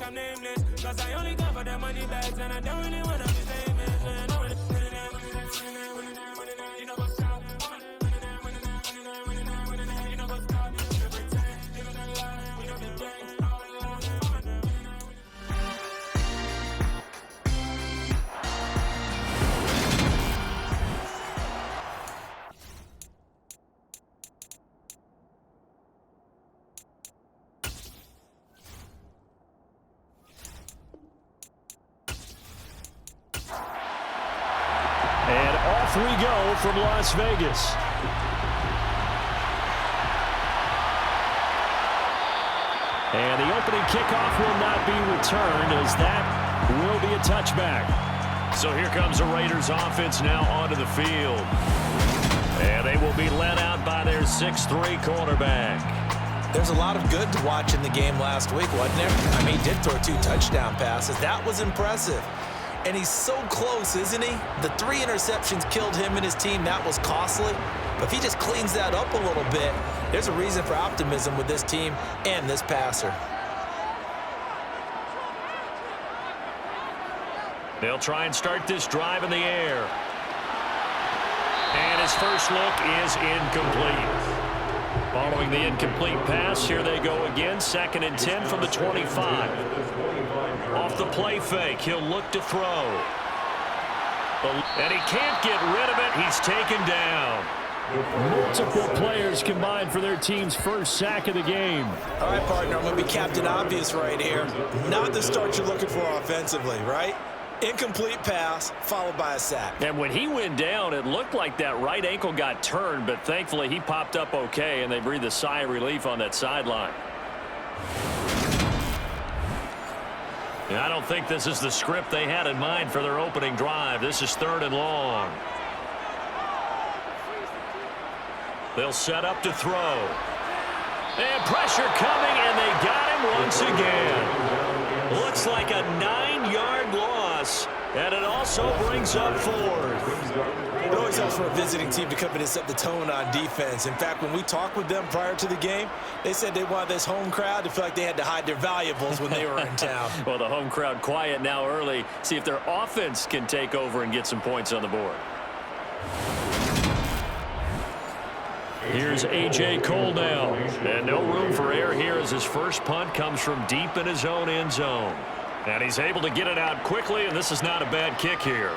I'm nameless. Cause I only come for the money bags and I don't really wanna be famous. And I wanna you know what's up. You know what's up. You know pretend. You know the lie. You know the game. And off we go from Las Vegas. And the opening kickoff will not be returned, as that will be a touchback. So here comes the Raiders offense now onto the field. And they will be led out by their 6'3" quarterback. There's a lot of good to watch in the game last week, wasn't there? I mean, he did throw 2 touchdown passes. That was impressive. And he's so close, isn't he? The 3 interceptions killed him and his team. That was costly. But if he just cleans that up a little bit, there's a reason for optimism with this team and this passer. They'll try and start this drive in the air. And his first look is incomplete. Following the incomplete pass, here they go again. 2nd and 10 from the 25. Off the play fake, he'll look to throw. And he can't get rid of it. He's taken down. Multiple players combined for their team's first sack of the game. All right, partner, I'm going to be Captain Obvious right here. Not the start you're looking for offensively, right? Incomplete pass, followed by a sack. And when he went down, it looked like that right ankle got turned, but thankfully he popped up okay, and they breathed a sigh of relief on that sideline. I don't think this is the script they had in mind for their opening drive. This is 3rd and long. They'll set up to throw. And pressure coming, and they got him once again. Looks like a 9-yard loss, and it also brings up 4th. It always helps for a visiting team to come in and set the tone on defense. In fact, when we talked with them prior to the game, they said they wanted this home crowd to feel like they had to hide their valuables when they were in town. Well, the home crowd quiet now early. See if their offense can take over and get some points on the board. Here's A.J. Cole now. And no room for error here as his first punt comes from deep in his own end zone. And he's able to get it out quickly, and this is not a bad kick here.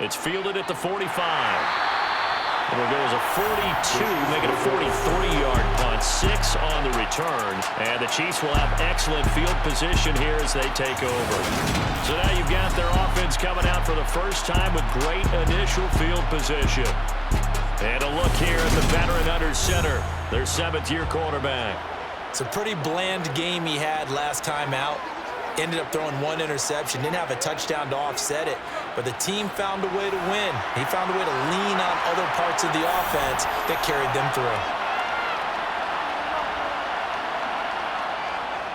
It's fielded at the 45. And we'll go as a 42, make it a 43-yard punt. 6 on the return. And the Chiefs will have excellent field position here as they take over. So now you've got their offense coming out for the first time with great initial field position. And a look here at the veteran under center, their 7th-year quarterback. It's a pretty bland game he had last time out. Ended up throwing 1 interception. Didn't have a touchdown to offset it. But the team found a way to win. He found a way to lean on other parts of the offense that carried them through.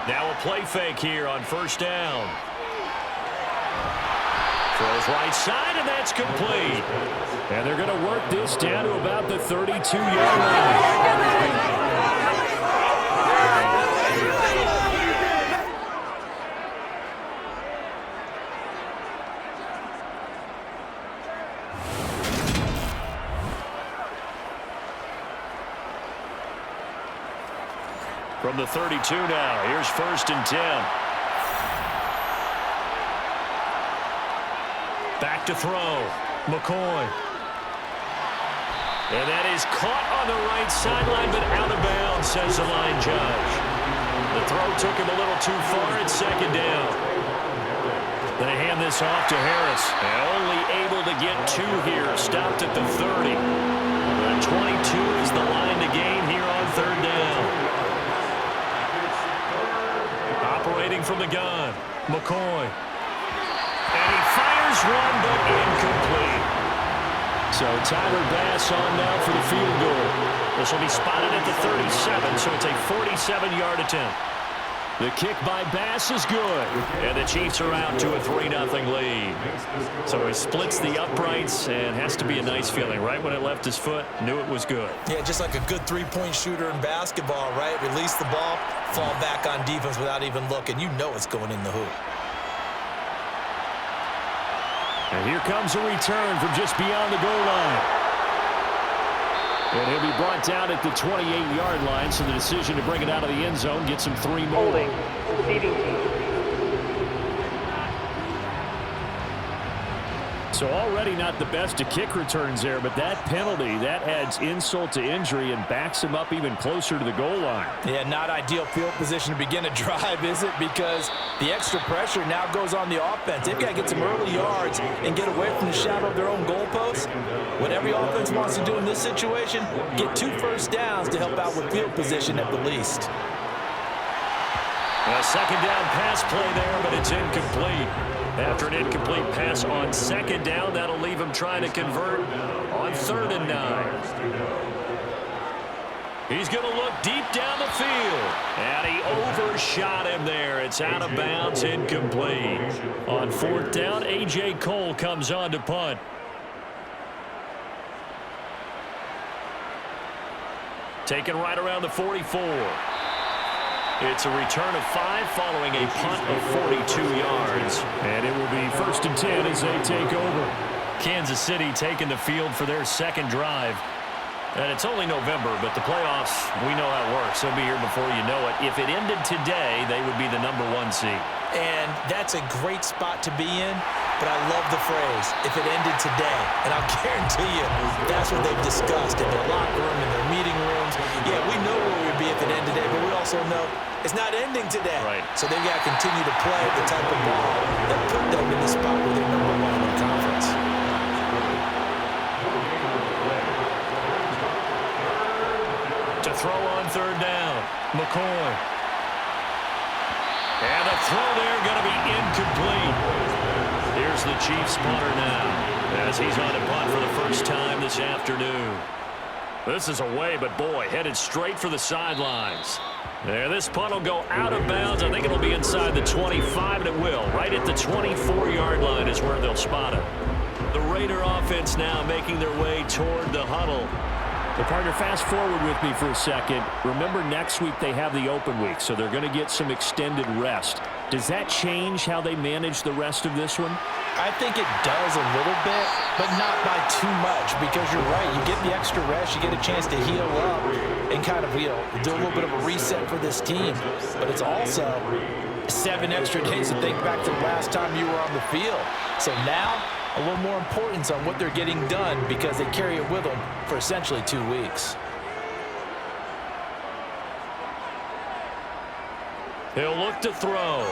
Now a play fake here on 1st down. Throws right side, and that's complete. And they're going to work this down to about the 32-yard line. From the 32 now, here's 1st and 10. Back to throw. McCoy. And that is caught on the right sideline, but out of bounds, says the line judge. The throw took him a little too far at 2nd down. They hand this off to Harris. And only able to get 2 here. Stopped at the 30. The 22 is the line to gain here on 3rd down. Operating from the gun, McCoy. And he fires one, but incomplete. So Tyler Bass on now for the field goal. This will be spotted at the 37, so it's a 47-yard attempt. The kick by Bass is good. And the Chiefs are out to a 3-0 lead. So he splits the uprights, and has to be a nice feeling. Right when it left his foot, knew it was good. Yeah, just like a good 3-point shooter in basketball, right? Release the ball, fall back on defense without even looking. You know it's going in the hoop. And here comes a return from just beyond the goal line. And he'll be brought down at the 28-yard line, so the decision to bring it out of the end zone gets him 3 more. Holding. Receiving team. So already not the best of kick returns there, but that penalty, that adds insult to injury and backs him up even closer to the goal line. Yeah, not ideal field position to begin a drive, is it? Because the extra pressure now goes on the offense. They've got to get some early yards and get away from the shadow of their own goalposts. What every offense wants to do in this situation, get 2 first downs to help out with field position at the least. A second down pass play there, but it's incomplete. After an incomplete pass on second down, that'll leave him trying to convert on 3rd and 9. He's going to look deep down the field, and he overshot him there. It's out of bounds, incomplete. On 4th down, A.J. Cole comes on to punt. Taken right around the 44. It's a return of 5 following a punt of 42 yards. And it will be 1st and 10 as they take over. Kansas City taking the field for their second drive. And it's only November, but the playoffs, we know how it works. They'll be here before you know it. If it ended today, they would be the number 1 seed. And that's a great spot to be in, but I love the phrase, if it ended today. And I'll guarantee you, that's what they've discussed in their locker room, in their meeting rooms. Yeah, we know where we'd be if it ended today, but we also know it's not ending today. Right. So they've got to continue to play the type of ball that put them in the spot where they're number 1 in the conference. To throw on 3rd down, McCoy. And the throw there going to be incomplete. Here's the Chiefs punter now as he's on a punt for the first time this afternoon. This is away, but boy, headed straight for the sidelines. There, this punt will go out of bounds. I think it'll be inside the 25, and it will. Right at the 24-yard line is where they'll spot it. The Raider offense now making their way toward the huddle. Well, partner, fast forward with me for a second. Remember, next week they have the open week, so they're going to get some extended rest. Does that change how they manage the rest of this one? I think it does a little bit, but not by too much, because you're right. You get the extra rest, you get a chance to heal up and kind of, do a little bit of a reset for this team. But it's also 7 extra days to think back to the last time you were on the field. So now, a little more importance on what they're getting done because they carry it with them for essentially 2 weeks. He'll look to throw.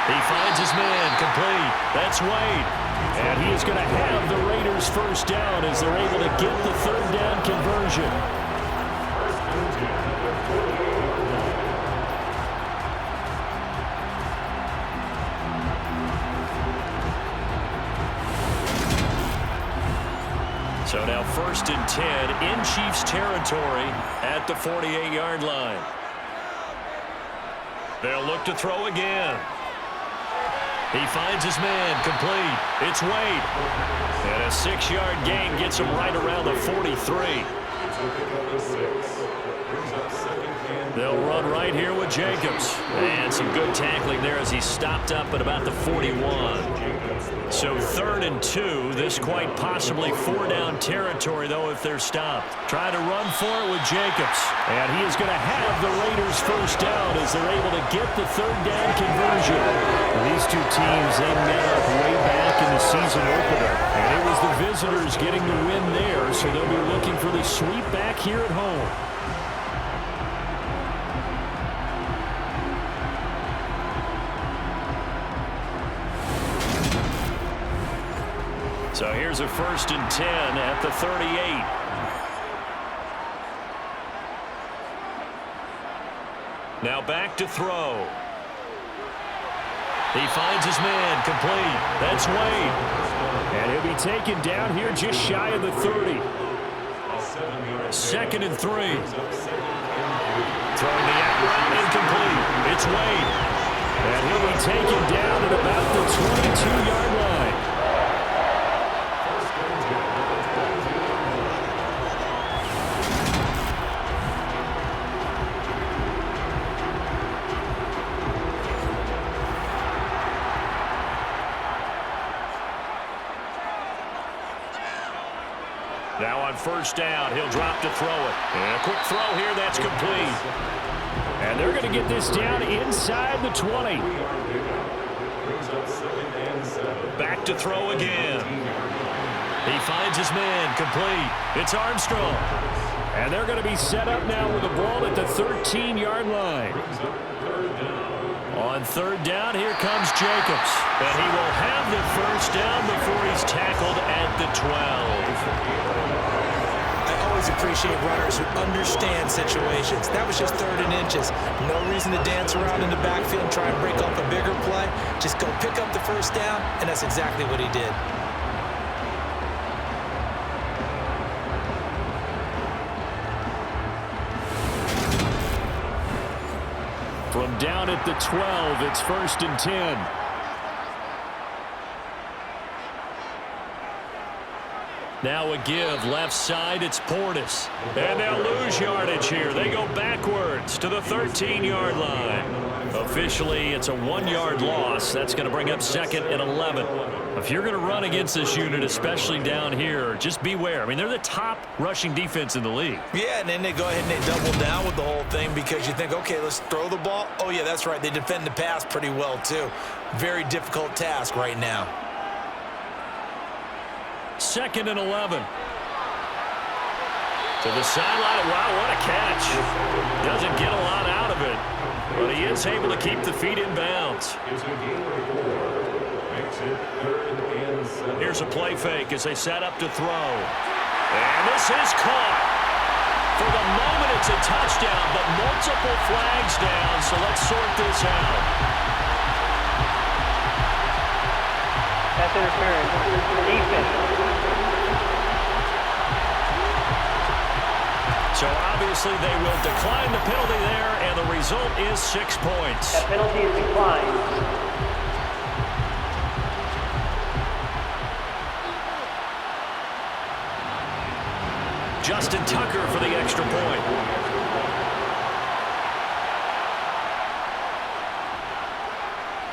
He finds his man, complete. That's Wade. And he is going to have the Raiders first down as they're able to get the 3rd down conversion. So now 1st and 10 in Chiefs territory at the 48-yard line. They'll look to throw again. He finds his man, complete. It's Wade. And a 6-yard gain gets him right around the 43. They'll run right here with Jacobs. And some good tackling there as he stopped up at about the 41. So 3rd and 2. This quite possibly 4-down territory, though, if they're stopped. Trying to run for it with Jacobs. And he is going to have the Raiders first down as they're able to get the 3rd down conversion. These two teams, they met up way back in the season opener. And it was the visitors getting the win there, so they'll be looking for the sweep back here at home. So here's a 1st and 10 at the 38. Now back to throw. He finds his man, complete. That's Wade. And he'll be taken down here just shy of the 30. 2nd and 3. Throwing the out route, incomplete. It's Wade. And he'll be taken down at about the 22-yard line. Now on first down, he'll drop to throw it. And a quick throw here, that's complete. And they're going to get this down inside the 20. Back to throw again. He finds his man, complete. It's Armstrong. And they're going to be set up now with the ball at the 13-yard line. On third down, here comes Jacobs. And he will have the first down before he's tackled at the 12. I always appreciate runners who understand situations. That was just third and inches. No reason to dance around in the backfield and try and break off a bigger play. Just go pick up the first down, and that's exactly what he did. From down at the 12, it's 1st and 10. Now a give, left side, it's Portis. And they'll lose yardage here. They go backwards to the 13-yard line. Officially, it's a 1-yard loss. That's going to bring up 2nd and 11. If you're going to run against this unit, especially down here, just beware. I mean, they're the top rushing defense in the league. Yeah, and then they go ahead and they double down with the whole thing because you think, okay, let's throw the ball. Oh, yeah, that's right. They defend the pass pretty well, too. Very difficult task right now. 2nd and 11. To the sideline. Wow, what a catch. Doesn't get a lot out of it, but he is able to keep the feet in bounds. Here's a play fake as they set up to throw. And this is caught. For the moment, it's a touchdown, but multiple flags down, so let's sort this out. That's interference. Defense. So obviously they will decline the penalty there, and the result is 6 points. That penalty is declined. Justin Tucker for the extra point.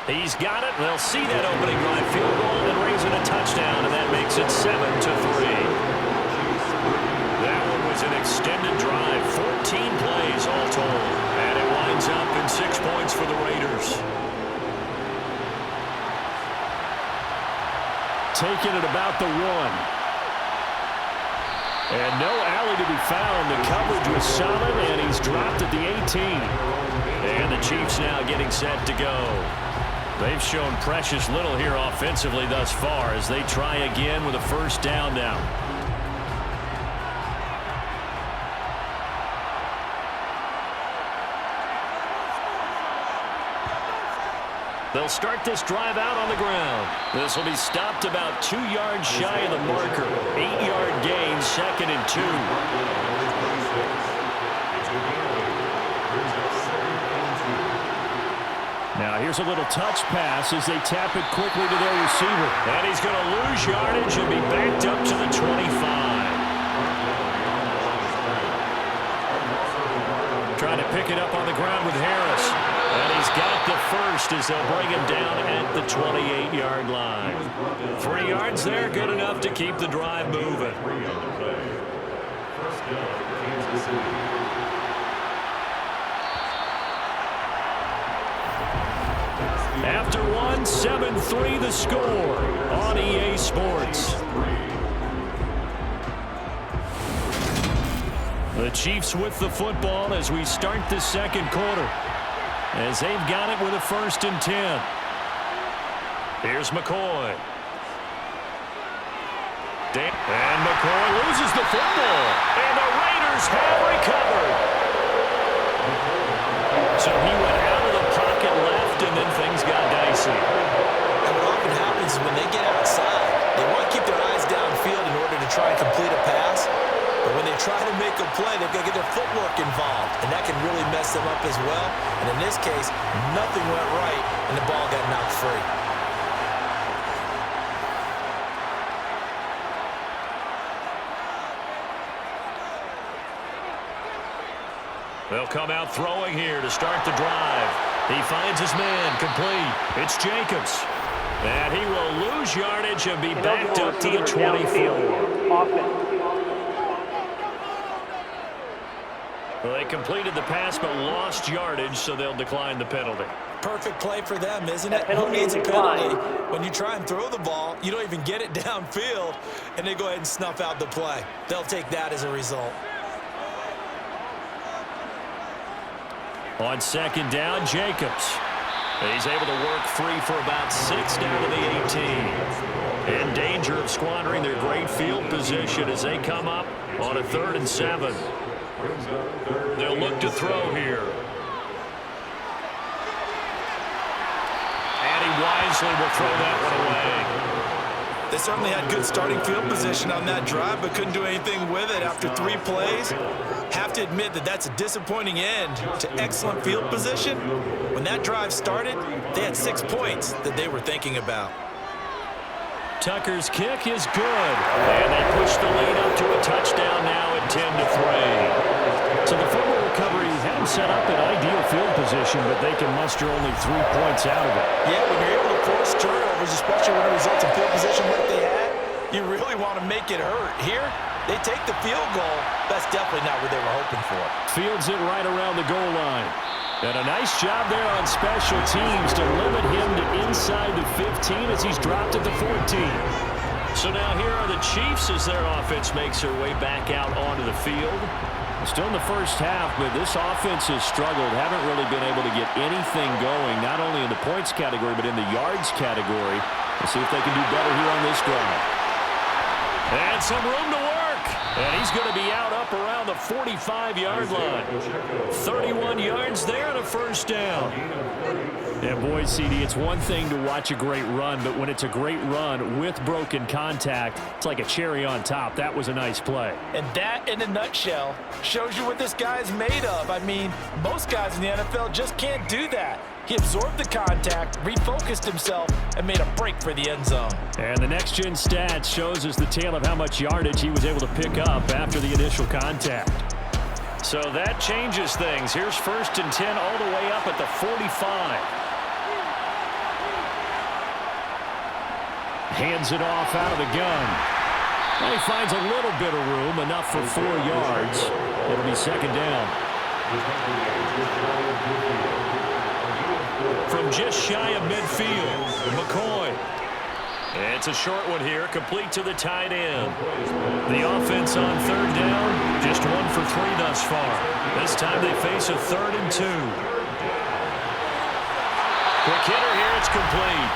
He's got it. They'll see that opening drive field goal and raise it a touchdown, and that makes it 7-3. That one was an extended drive, 14 plays all told, and it winds up in 6 points for the Raiders. Taking it about the 1. And no alley to be found. The coverage was solid, and he's dropped at the 18. And the Chiefs now getting set to go. They've shown precious little here offensively thus far as they try again with a first down now. They'll start this drive out on the ground. This will be stopped about 2 yards shy of the marker. 8-yard gain, 2nd and 2. Now here's a little touch pass as they tap it quickly to their receiver. And he's going to lose yardage and be backed up to the 25. Trying to pick it up on the ground with Harris. And he's got the first as they'll bring him down at the 28-yard line. 3 yards there, good enough to keep the drive moving. After 1, 7-3 the score on EA Sports. The Chiefs with the football as we start the second quarter, as they've got it with a 1st and 10. Here's McCoy. And McCoy loses the football, and the Raiders have recovered. So he went out of the pocket left, and then things got dicey. And what often happens is when they get outside, they want to keep their eyes downfield in order to try and complete a pass. But when they try to make a play, they've got to get their footwork involved, and that can really mess them up as well. And in this case, nothing went right, and the ball got knocked free. They'll come out throwing here to start the drive. He finds his man, complete. It's Jacobs. And he will lose yardage and be backed up to the 24. Well, they completed the pass but lost yardage, so they'll decline the penalty. Perfect play for them, isn't it? That Who needs a penalty penalty? declined. When you try and throw the ball, you don't even get it downfield, and they go ahead and snuff out the play. They'll take that as a result. On second down, Jacobs. He's able to work free for about 6 down to the 18. In danger of squandering their great field position as they come up on a 3rd and 7. They'll look to throw here. And he wisely will throw that one away. They certainly had good starting field position on that drive, but couldn't do anything with it after 3 plays. Have to admit that that's a disappointing end to excellent field position. When that drive started, they had 6 points that they were thinking about. Tucker's kick is good. And they push the lead up to a touchdown now at 10-3. So the fumble recovery had them set up in ideal field position, but they can muster only 3 points out of it. Yeah, when you're able to force turnovers, especially when it results in field position like they had, you really want to make it hurt. Here, they take the field goal. That's definitely not what they were hoping for. Fields it right around the goal line. And a nice job there on special teams to limit him to inside the 15 as he's dropped at the 14. So now here are the Chiefs as their offense makes their way back out onto the field. Still in the first half, but this offense has struggled. Haven't really been able to get anything going, not only in the points category, but in the yards category. We'll see if they can do better here on this drive. And some room to work. And he's going to be out up around the 45-yard line. 31 yards there and a first down. And boy, CD, it's one thing to watch a great run, but when it's a great run with broken contact, it's like a cherry on top. That was a nice play. And that, in a nutshell, shows you what this guy's made of. I mean, most guys in the NFL just can't do that. He absorbed the contact, refocused himself, and made a break for the end zone. And the next-gen stats shows us the tale of how much yardage he was able to pick up after the initial contact. So that changes things. Here's 1st and 10 all the way up at the 45. Hands it off out of the gun. And he finds a little bit of room, enough for 4 yards. It'll be 2nd down. From just shy of midfield, McCoy. It's a short one here, complete to the tight end. The offense on 3rd down, just 1 for 3 thus far. This time they face a 3rd and 2. Quick hitter here, it's complete.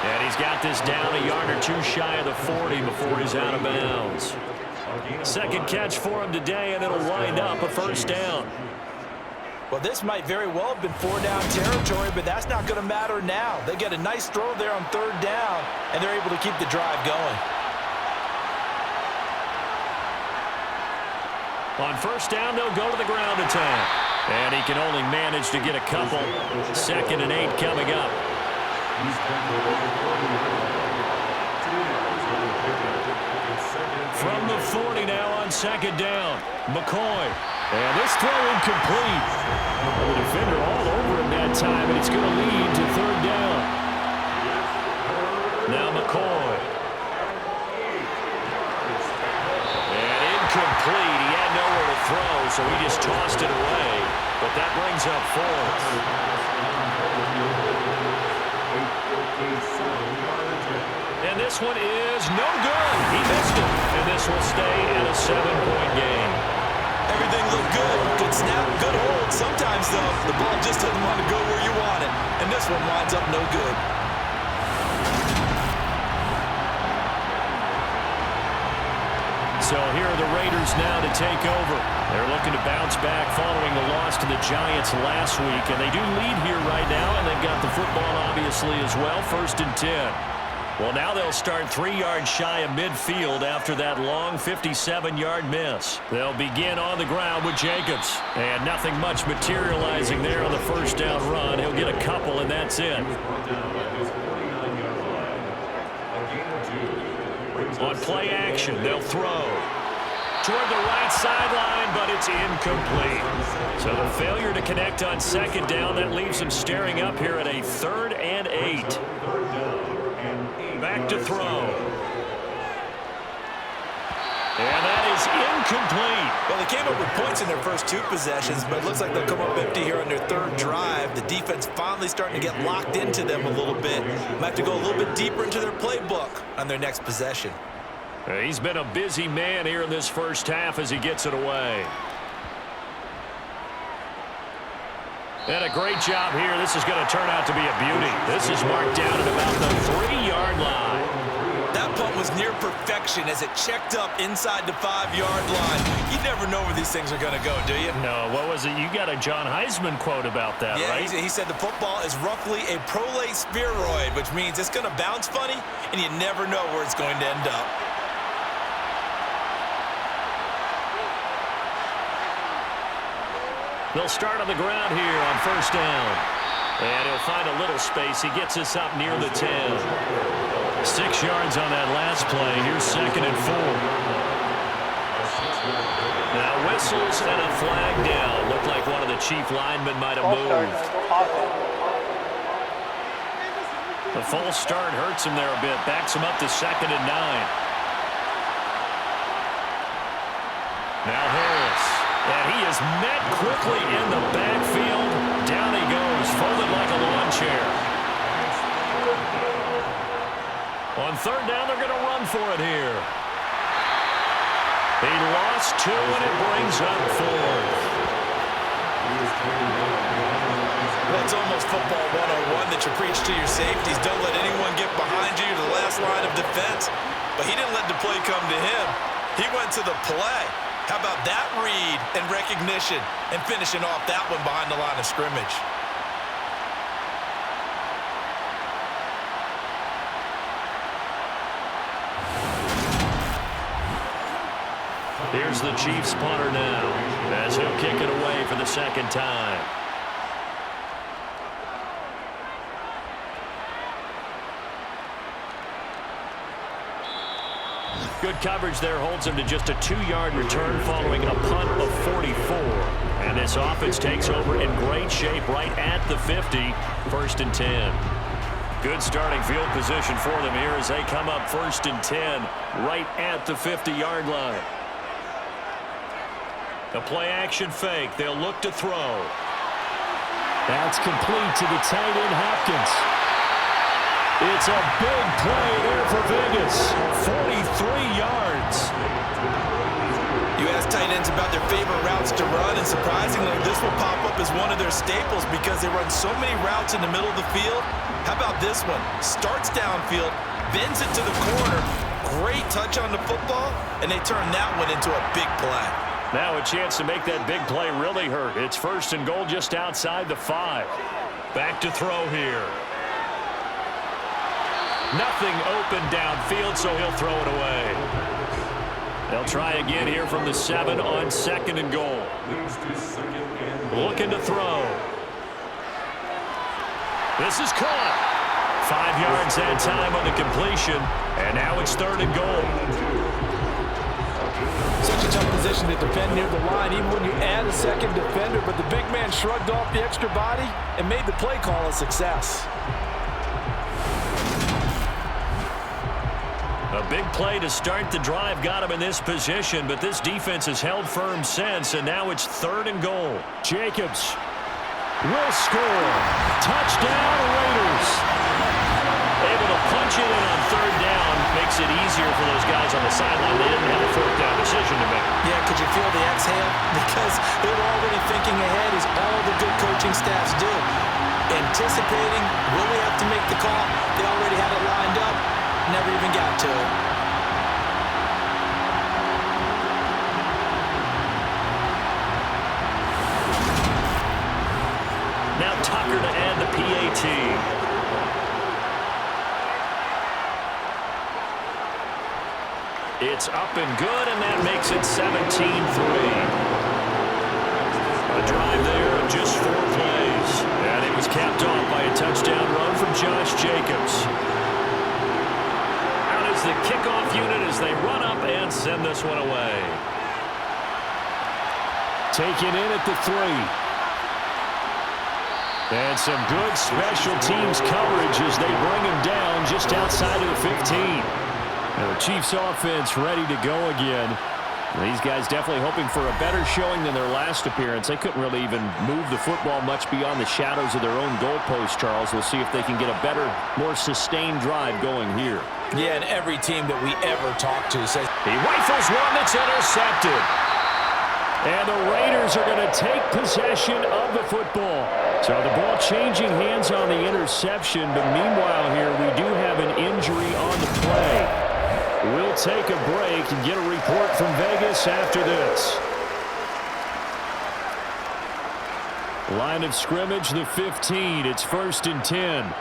And he's got this down a yard or 2 shy of the 40 before he's out of bounds. 2nd catch for him today, and it'll wind up a 1st down. Well, this might very well have been 4-down territory, but that's not going to matter now. They get a nice throw there on 3rd down, and they're able to keep the drive going. On 1st down, they'll go to the ground attack. And he can only manage to get a couple. 2nd and 8 coming up. From the 40 now on 2nd down, McCoy. And this throw incomplete. The defender all over him that time, and it's going to lead to 3rd down. Now McCoy. And incomplete. He had nowhere to throw, so he just tossed it away. But that brings up 4th. And this one is no good. He missed it. And this will stay at a 7-point game. Everything looked good. Good snap, good hold. Sometimes, though, the ball just doesn't want to go where you want it. And this one winds up no good. So here are the Raiders now to take over. They're looking to bounce back following the loss to the Giants last week. And they do lead here right now, and they've got the football obviously as well. 1st and 10. Well, now they'll start 3 yards shy of midfield after that long 57-yard miss. They'll begin on the ground with Jacobs. And nothing much materializing there on the 1st down run. He'll get a couple, and that's it. On play action, they'll throw toward the right sideline, but it's incomplete. So the failure to connect on 2nd down, that leaves them staring up here at a 3rd and 8. Back to throw. And that is incomplete. Well, they came up with points in their first 2 possessions, but it looks like they'll come up empty here on their 3rd drive. The defense finally starting to get locked into them a little bit. Might have to go a little bit deeper into their playbook on their next possession. He's been a busy man here in this first half as he gets it away. And a great job here. This is going to turn out to be a beauty. This is marked down at about the 3-yard line. That punt was near perfection as it checked up inside the 5-yard line. You never know where these things are going to go, do you? No, what was it? You got a John Heisman quote about that, yeah, right? He said the football is roughly a prolate spheroid, which means it's going to bounce funny, and you never know where it's going to end up. They'll start on the ground here on 1st down. And he'll find a little space. He gets us up near the 10. 6 yards on that last play. Here's 2nd and 4. Now whistles and a flag down. Looked like one of the chief linemen might have moved. The false start hurts him there a bit. Backs him up to 2nd and 9. Now Harris. And he is met quickly in the backfield. Down he goes, folded like a lawn chair. On 3rd down, they're going to run for it here. He lost 2, and it brings up 4th. That's almost football 101 that you preach to your safeties. Don't let anyone get behind you to the last line of defense. But he didn't let the play come to him. He went to the play. How about that read and recognition and finishing off that one behind the line of scrimmage? Here's the Chiefs punter now as he'll kick it away for the 2nd time. Good coverage there holds him to just a 2-yard return following a punt of 44. And this offense takes over in great shape right at the 50, 1st and 10. Good starting field position for them here as they come up 1st and 10 right at the 50-yard line. A play-action fake. They'll look to throw. That's complete to the tight end, Hopkins. It's a big play there for Vegas. 43 yards. You ask tight ends about their favorite routes to run, and surprisingly, this will pop up as one of their staples because they run so many routes in the middle of the field. How about this one? Starts downfield, bends it to the corner. Great touch on the football, and they turn that one into a big play. Now a chance to make that big play really hurt. It's 1st and goal just outside the 5. Back to throw here. Nothing open downfield, so he'll throw it away. They'll try again here from the 7 on 2nd and goal. Looking to throw. This is caught. 5 yards that time on the completion, and now it's 3rd and goal. Such a tough position to defend near the line, even when you add a 2nd defender, but the big man shrugged off the extra body and made the play call a success. A big play to start the drive got him in this position, but this defense has held firm since, and now it's 3rd and goal. Jacobs will score. Touchdown, Raiders. Able to punch it in on 3rd down. Makes it easier for those guys on the sideline. They didn't have a 4th down decision to make. Yeah, could you feel the exhale? Because they were already thinking ahead, as all the good coaching staffs do. Anticipating, will we have to make the call? They already had it lined up. Never even got to it. Now Tucker to add the PAT. It's up and good, and that makes it 17-3. A drive there of just 4 plays. And it was capped off by a touchdown run from Josh Jacobs. The kickoff unit as they run up and send this one away. Taken in at the 3. And some good special teams coverage as they bring him down just outside of the 15. And the Chiefs offense ready to go again. These guys definitely hoping for a better showing than their last appearance. They couldn't really even move the football much beyond the shadows of their own goalpost, Charles. We'll see if they can get a better, more sustained drive going here. Yeah, and every team that we ever talk to says he rifles one that's intercepted. And the Raiders are going to take possession of the football. So the ball changing hands on the interception, but meanwhile here we do have an injury on the play. We'll take a break and get a report from Vegas after this. Line of scrimmage, the 15. It's 1st and 10.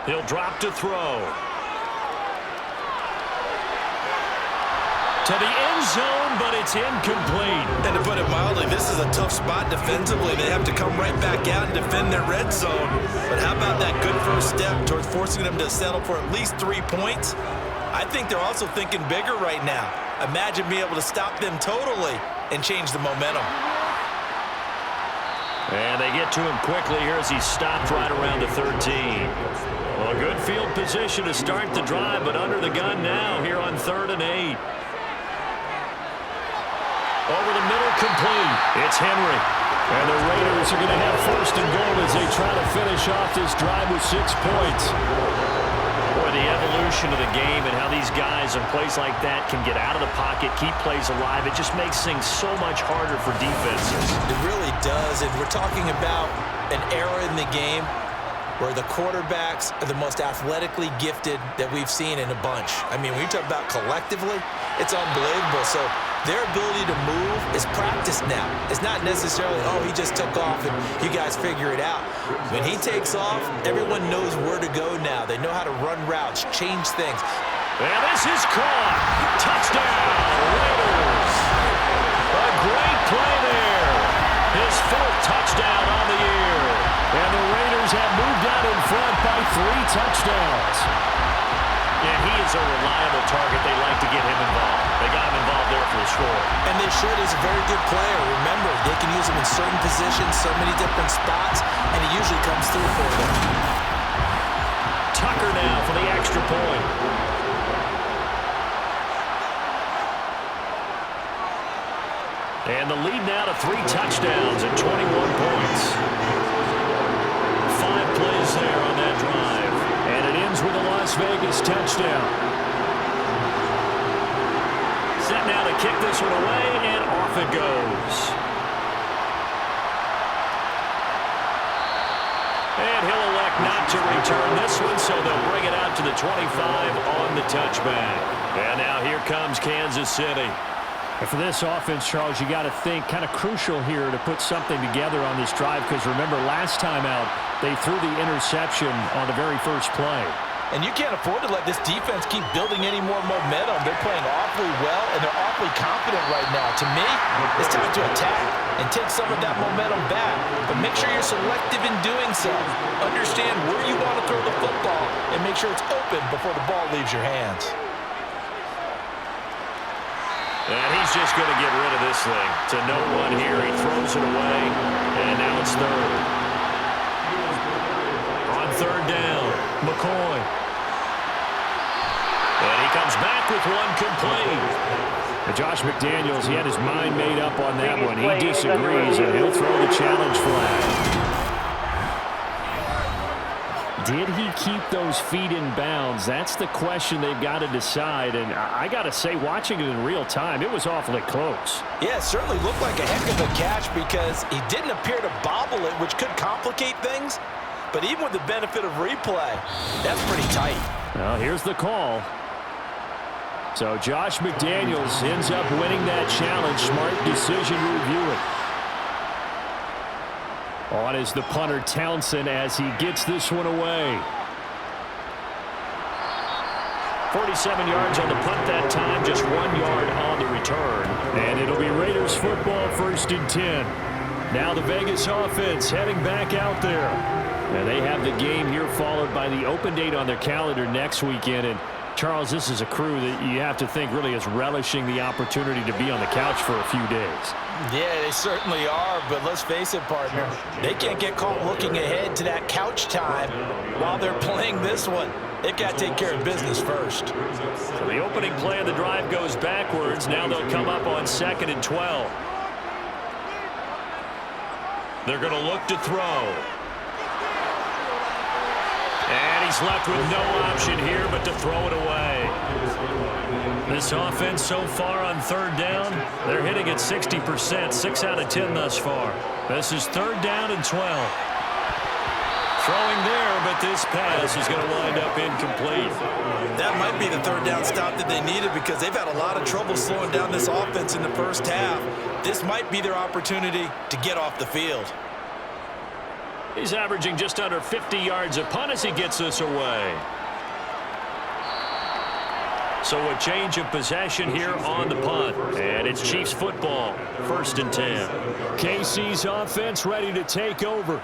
He'll drop to throw. To the end zone, but it's incomplete. And to put it mildly, this is a tough spot defensively. They have to come right back out and defend their red zone. But how about that good first step towards forcing them to settle for at least 3 points? I think they're also thinking bigger right now. Imagine being able to stop them totally and change the momentum. And they get to him quickly here as he stopped right around the 13. Well, a good field position to start the drive, but under the gun now here on 3rd and 8. Over the middle, complete. It's Henry. And the Raiders are going to have 1st and goal as they try to finish off this drive with 6 points. Boy, the evolution of the game and how these guys in plays like that can get out of the pocket, keep plays alive, it just makes things so much harder for defenses. It really does, and we're talking about an era in the game where the quarterbacks are the most athletically gifted that we've seen in a bunch. I mean, when you talk about collectively, it's unbelievable. So their ability to move is practiced now. It's not necessarily, oh, he just took off and you guys figure it out. When he takes off, everyone knows where to go now. They know how to run routes, change things. And this is caught. Touchdown, Raiders. A great play there. His 4th touchdown on the year. And the Raiders have moved out in front by 3 touchdowns. And he is a reliable target. They like to get him involved. They got him involved there for the score. And they should. He's a very good player. Remember, they can use him in certain positions, so many different spots, and he usually comes through for them. Tucker now for the extra point. And the lead now to 3 touchdowns and 21 points. 5 plays there on that drive. And it ends with a Las Vegas touchdown. Set now to kick this one away, and off it goes. And he'll elect not to return this one, so they'll bring it out to the 25 on the touchback. And now here comes Kansas City. And for this offense, Charles, you got to think kind of crucial here to put something together on this drive, because remember last time out they threw the interception on the very first play. And you can't afford to let this defense keep building any more momentum. They're playing awfully well, and they're awfully confident right now. To me, it's time to attack and take some of that momentum back. But make sure you're selective in doing so. Understand where you want to throw the football and make sure it's open before the ball leaves your hands. And he's just going to get rid of this thing. To no one here. He throws it away, and now it's 3rd. On 3rd down, McCoy. And he comes back with one complete. And Josh McDaniels, he had his mind made up on that one. He disagrees, and he'll throw the challenge flag. Did he keep those feet in bounds? That's the question they've got to decide. And I got to say, watching it in real time, it was awfully close. Yeah, it certainly looked like a heck of a catch because he didn't appear to bobble it, which could complicate things. But even with the benefit of replay, that's pretty tight. Well, here's the call. So Josh McDaniels ends up winning that challenge. Smart decision to review it. On is the punter Townsend as he gets this one away. 47 yards on the punt that time, just 1 yard on the return. And it'll be Raiders football, 1st and 10. Now the Vegas offense heading back out there. And they have the game here followed by the open date on their calendar next weekend. And Charles, this is a crew that you have to think really is relishing the opportunity to be on the couch for a few days. Yeah, they certainly are, but let's face it, partner. They can't get caught looking ahead to that couch time while they're playing this one. They've got to take care of business first. So the opening play of the drive goes backwards. Now they'll come up on 2nd and 12. They're going to look to throw. And he's left with no option here but to throw it away. This offense so far on 3rd down, they're hitting at 60%, 6 out of 10 thus far. This is 3rd down and 12. Throwing there, but this pass is going to wind up incomplete. That might be the 3rd down stop that they needed because they've had a lot of trouble slowing down this offense in the first half. This might be their opportunity to get off the field. He's averaging just under 50 yards a punt as he gets this away. So a change of possession here on the punt. And it's Chiefs football, 1st and 10. KC's offense ready to take over.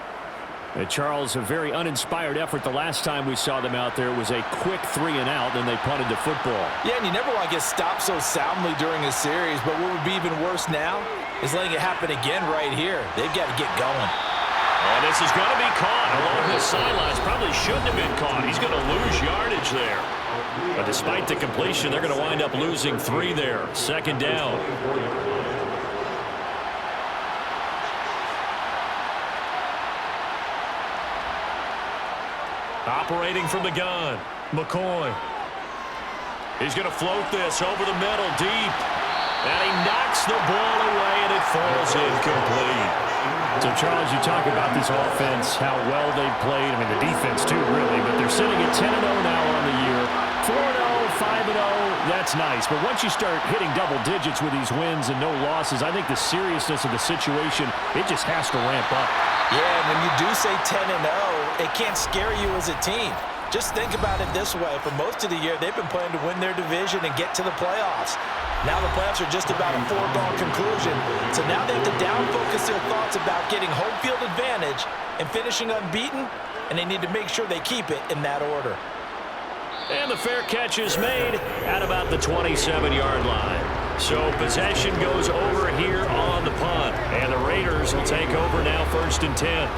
And Charles, a very uninspired effort the last time we saw them out there. It was a quick 3 and out, then they punted the football. Yeah, and you never want to get stopped so soundly during a series, but what would be even worse now is letting it happen again right here. They've got to get going. Oh, this is going to be caught along the sidelines. Probably shouldn't have been caught. He's going to lose yardage there. But despite the completion, they're going to wind up losing 3 there. 2nd down. Operating from the gun, McCoy. He's going to float this over the middle, deep. And he knocks the ball away, and it falls incomplete. So, Charles, you talk about this offense, how well they've played. I mean, the defense, too, really. But they're sitting at 10-0 now on the year. 4-0, 5-0, that's nice. But once you start hitting double digits with these wins and no losses, I think the seriousness of the situation, it just has to ramp up. Yeah, and when you do say 10-0, it can't scare you as a team. Just think about it this way. For most of the year, they've been playing to win their division and get to the playoffs. Now the playoffs are just about a foregone conclusion. So now they have to down-focus their thoughts about getting home field advantage and finishing unbeaten, and they need to make sure they keep it in that order. And the fair catch is made at about the 27-yard line. So possession goes over here on the punt. And the Raiders will take over now, 1st and 10.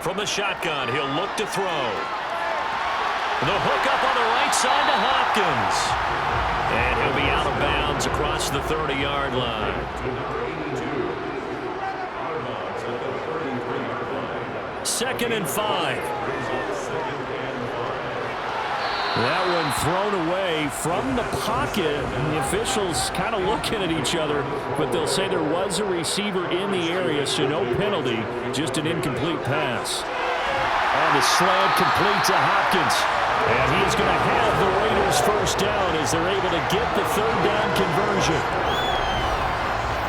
From the shotgun, he'll look to throw. The hook up on the right side to Hopkins. And he'll be out of bounds across the 30-yard line. Second and 5. That one thrown away from the pocket. And the officials kind of looking at each other, but they'll say there was a receiver in the area, so no penalty, just an incomplete pass. And the slant complete to Hopkins. And he is going to have the Raiders 1st down as they're able to get the 3rd down conversion.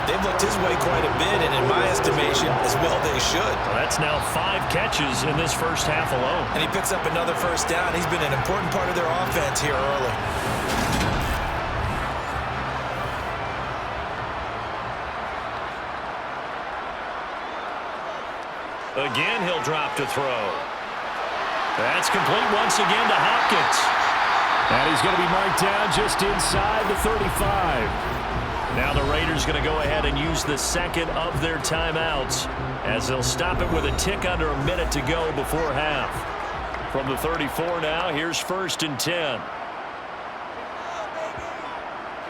They've looked his way quite a bit, and in my estimation, as well they should. Well, that's now 5 catches in this first half alone. And he picks up another 1st down. He's been an important part of their offense here early. Again, he'll drop to throw. That's complete once again to Hopkins. And he's going to be marked down just inside the 35. Now the Raiders going to go ahead and use the 2nd of their timeouts as they'll stop it with a tick under a minute to go before half. From the 34 now, here's 1st and 10.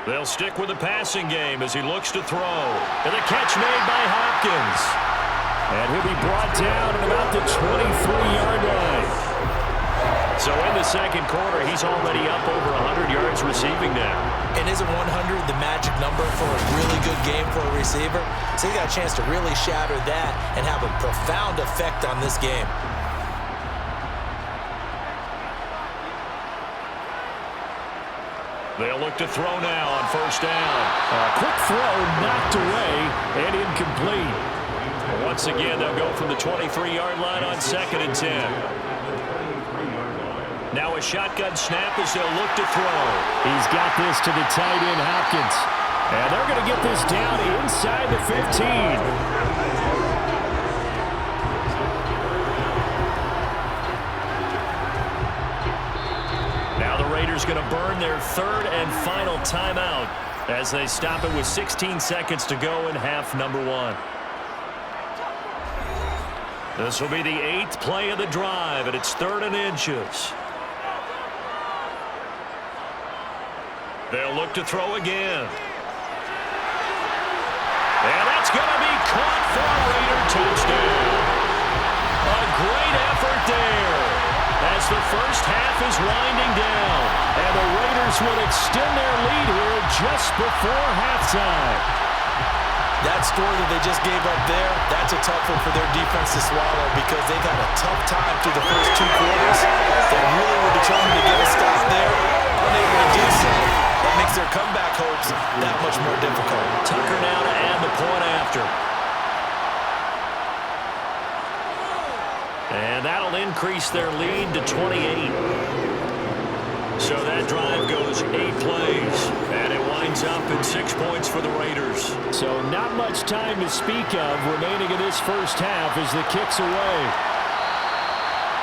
They'll stick with the passing game as he looks to throw. And the catch made by Hopkins. And he'll be brought down at about the 23-yard line. So in the 2nd quarter, he's already up over 100 yards receiving now. And isn't 100 the magic number for a really good game for a receiver? So he got a chance to really shatter that and have a profound effect on this game. They'll look to throw now on 1st down. A quick throw knocked away and incomplete. Once again, they'll go from the 23-yard line on 2nd and 10. Now a shotgun snap as they'll look to throw. He's got this to the tight end, Hopkins. And they're going to get this down inside the 15. Raiders going to burn their third and final timeout as they stop it with 16 seconds to go in half number 1. This will be the 8th play of the drive, and it's 3rd and inches. They'll look to throw again. And that's going to be caught for a Raider touchdown. A great effort there as the first half is winding down. And the Raiders will extend their lead here just before halftime. That score that they just gave up there, that's a tough one for their defense to swallow because they've had a tough time through the first 2 quarters. They really were determined to get a stop there, unable to do so. That makes their comeback hopes that much more difficult. Tucker now to add the point after. And that'll increase their lead to 28. So that drive goes 8 plays, and it winds up at 6 points for the Raiders. So not much time to speak of remaining in this first half as the kick's away.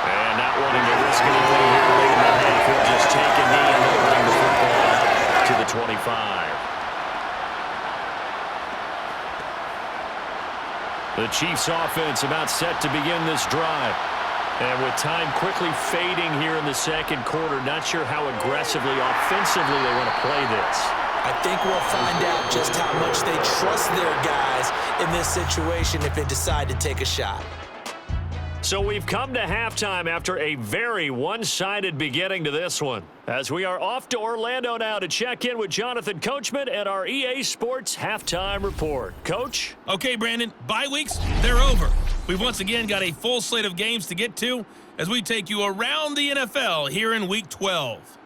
And not wanting to risk anything here late in the half, he'll just take a knee and they'll bring the football to the 25. The Chiefs offense about set to begin this drive. And with time quickly fading here in the second quarter, not sure how aggressively, offensively they want to play this. I think we'll find out just how much they trust their guys in this situation if they decide to take a shot. So we've come to halftime after a very one-sided beginning to this one, as we are off to Orlando now to check in with Jonathan Coachman and our EA Sports Halftime Report. Coach? Okay, Brandon, bye weeks, they're over. We've once again got a full slate of games to get to as we take you around the NFL here in Week 12.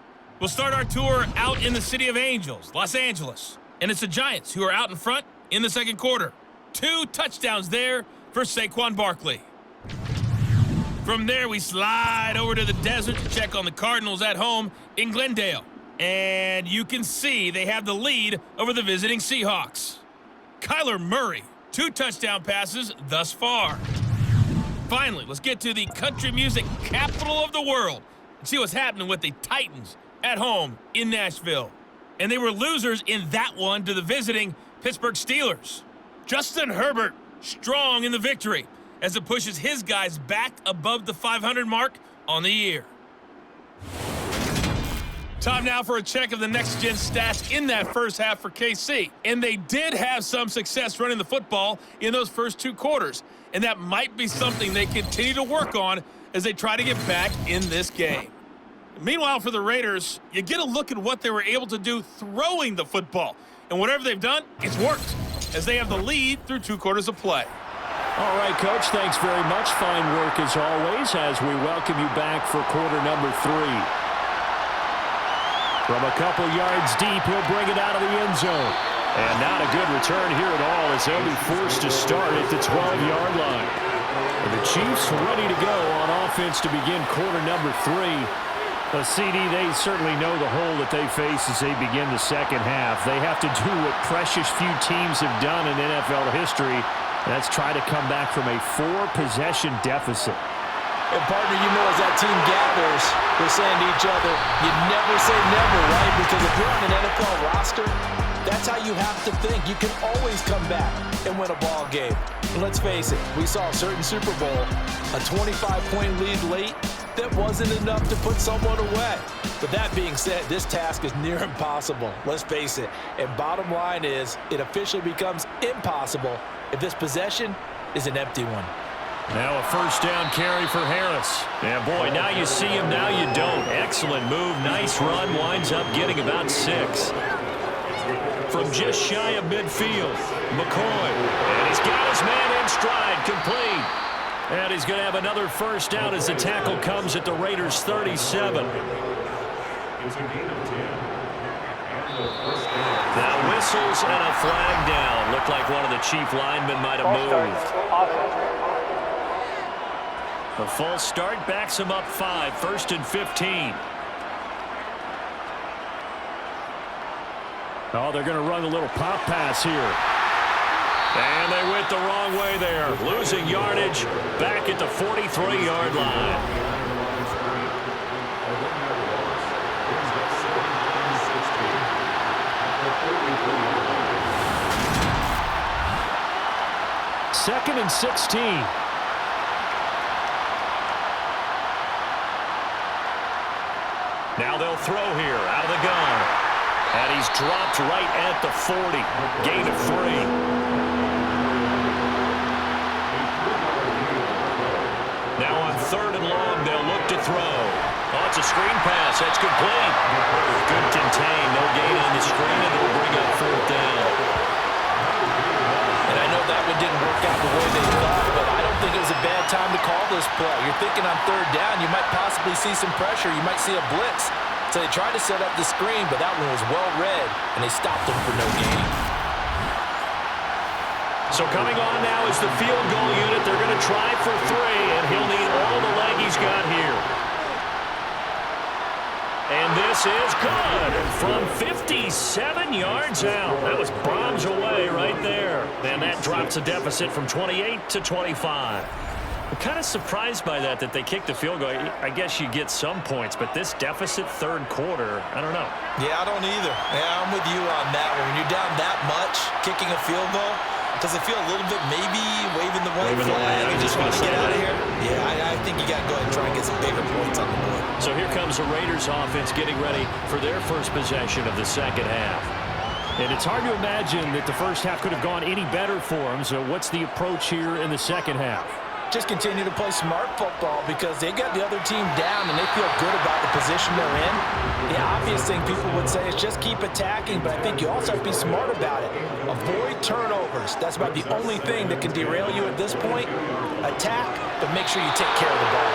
We'll start our tour out in the City of Angels, Los Angeles. And it's the Giants who are out in front in the second quarter. 2 touchdowns there for Saquon Barkley. From there, we slide over to the desert to check on the Cardinals at home in Glendale. And you can see they have the lead over the visiting Seahawks. Kyler Murray, 2 touchdown passes thus far. Finally, let's get to the country music capital of the world and see what's happening with the Titans at home in Nashville. And they were losers in that one to the visiting Pittsburgh Steelers. Justin Herbert, strong in the victory as it pushes his guys back above the 500 mark on the year. Time now for a check of the next-gen stats in that first half for KC. And they did have some success running the football in those first 2 quarters. And that might be something they continue to work on as they try to get back in this game. Meanwhile, for the Raiders, you get a look at what they were able to do throwing the football. And whatever they've done, it's worked, as they have the lead through 2 quarters of play. All right, Coach, thanks very much. Fine work as always as we welcome you back for quarter number 3. From a couple yards deep, he'll bring it out of the end zone. And not a good return here at all as they'll be forced to start at the 12-yard line. And the Chiefs ready to go on offense to begin quarter number 3. The CD, they certainly know the hole that they face as they begin the second half. They have to do what precious few teams have done in NFL history. That's try to come back from a 4-possession deficit. And partner, you know, as that team gathers, we're saying to each other, you never say never, right? Because if you're on an NFL roster, that's how you have to think. You can always come back and win a ball game. And let's face it, we saw a certain Super Bowl, a 25-point lead late that wasn't enough to put someone away. But that being said, this task is near impossible. Let's face it. And bottom line is, it officially becomes impossible if this possession is an empty one. Now a first down carry for Harris. And boy, now you see him, now you don't. Excellent move, nice run, winds up getting about 6. From just shy of midfield, McCoy. And he's got his man in stride, complete. And he's going to have another first down as the tackle comes at the Raiders' 37. Now whistles and a flag down. Looked like one of the Chief linemen might have moved. A false start backs him up 5, 1st and 15. Oh, they're going to run a little pop pass here. And they went the wrong way there. Losing yardage back at the 43-yard line. 2nd and 16. Now they'll throw here out of the gun. And he's dropped right at the 40. Gain of 3. Now on 3rd and long, they'll look to throw. Oh, it's a screen pass. That's complete. Good contain. No gain on the screen, and it'll bring up 4th down. And I know that one didn't work out the way they thought, but I don't think it was a bad time to call this play. You're thinking on 3rd down, you might possibly see some pressure. You might see a blitz. So they tried to set up the screen, but that one was well read, and they stopped them for no gain. So coming on now is the field goal unit. They're going to try for 3, and he'll need all the leg he's got here. And this is good from 57 yards out. That was bombs away right there. And that drops the deficit from 28 to 25. I'm kind of surprised by that they kicked the field goal. I guess you get some points, but this deficit 3rd quarter, I don't know. Yeah, I don't either. Yeah, I'm with you on that one. When you're down that much, kicking a field goal, does it feel a little bit maybe waving the white flag and just want to get out of here? Yeah, I think you got to go ahead and try and get some bigger points on the board. So here comes the Raiders offense getting ready for their first possession of the 2nd half. And it's hard to imagine that the first half could have gone any better for them. So what's the approach here in the 2nd half? Just continue to play smart football because they got the other team down and they feel good about the position they're in. The obvious thing people would say is just keep attacking, but I think you also have to be smart about it. Avoid turnovers. That's about the only thing that can derail you at this point. Attack, but make sure you take care of the ball.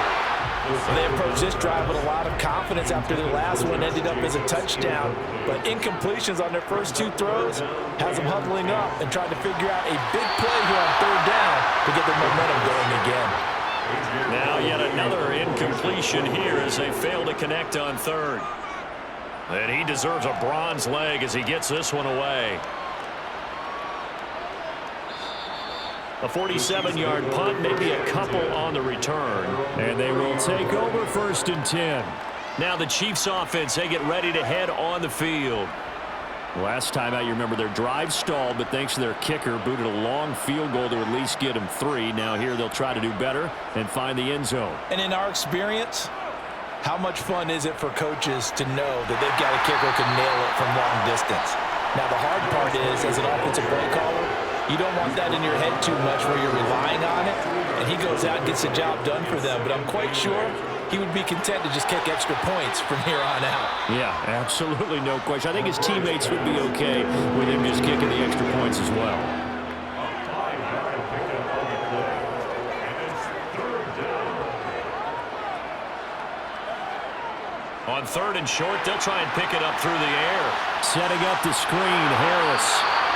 They approached this drive with a lot of confidence after their last one ended up as a touchdown, but incompletions on their first 2 throws has them huddling up and trying to figure out a big play here on 3rd down to get the momentum going again. Now yet another incompletion here as they fail to connect on 3rd. And he deserves a bronze leg as he gets this one away. A 47-yard punt, maybe a couple on the return. And they will take over 1st and 10. Now the Chiefs offense, they get ready to head on the field. Last time out, you remember their drive stalled, but thanks to their kicker, booted a long field goal to at least get them 3. Now here they'll try to do better and find the end zone. And in our experience, how much fun is it for coaches to know that they've got a kicker who can nail it from long distance? Now the hard part is, as an offensive play caller, you don't want that in your head too much where you're relying on it, and he goes out and gets the job done for them. But I'm quite sure he would be content to just kick extra points from here on out. Yeah, absolutely no question. I think his teammates would be okay with him just kicking the extra points as well. On 3rd and short, they'll try and pick it up through the air. Setting up the screen, Harris.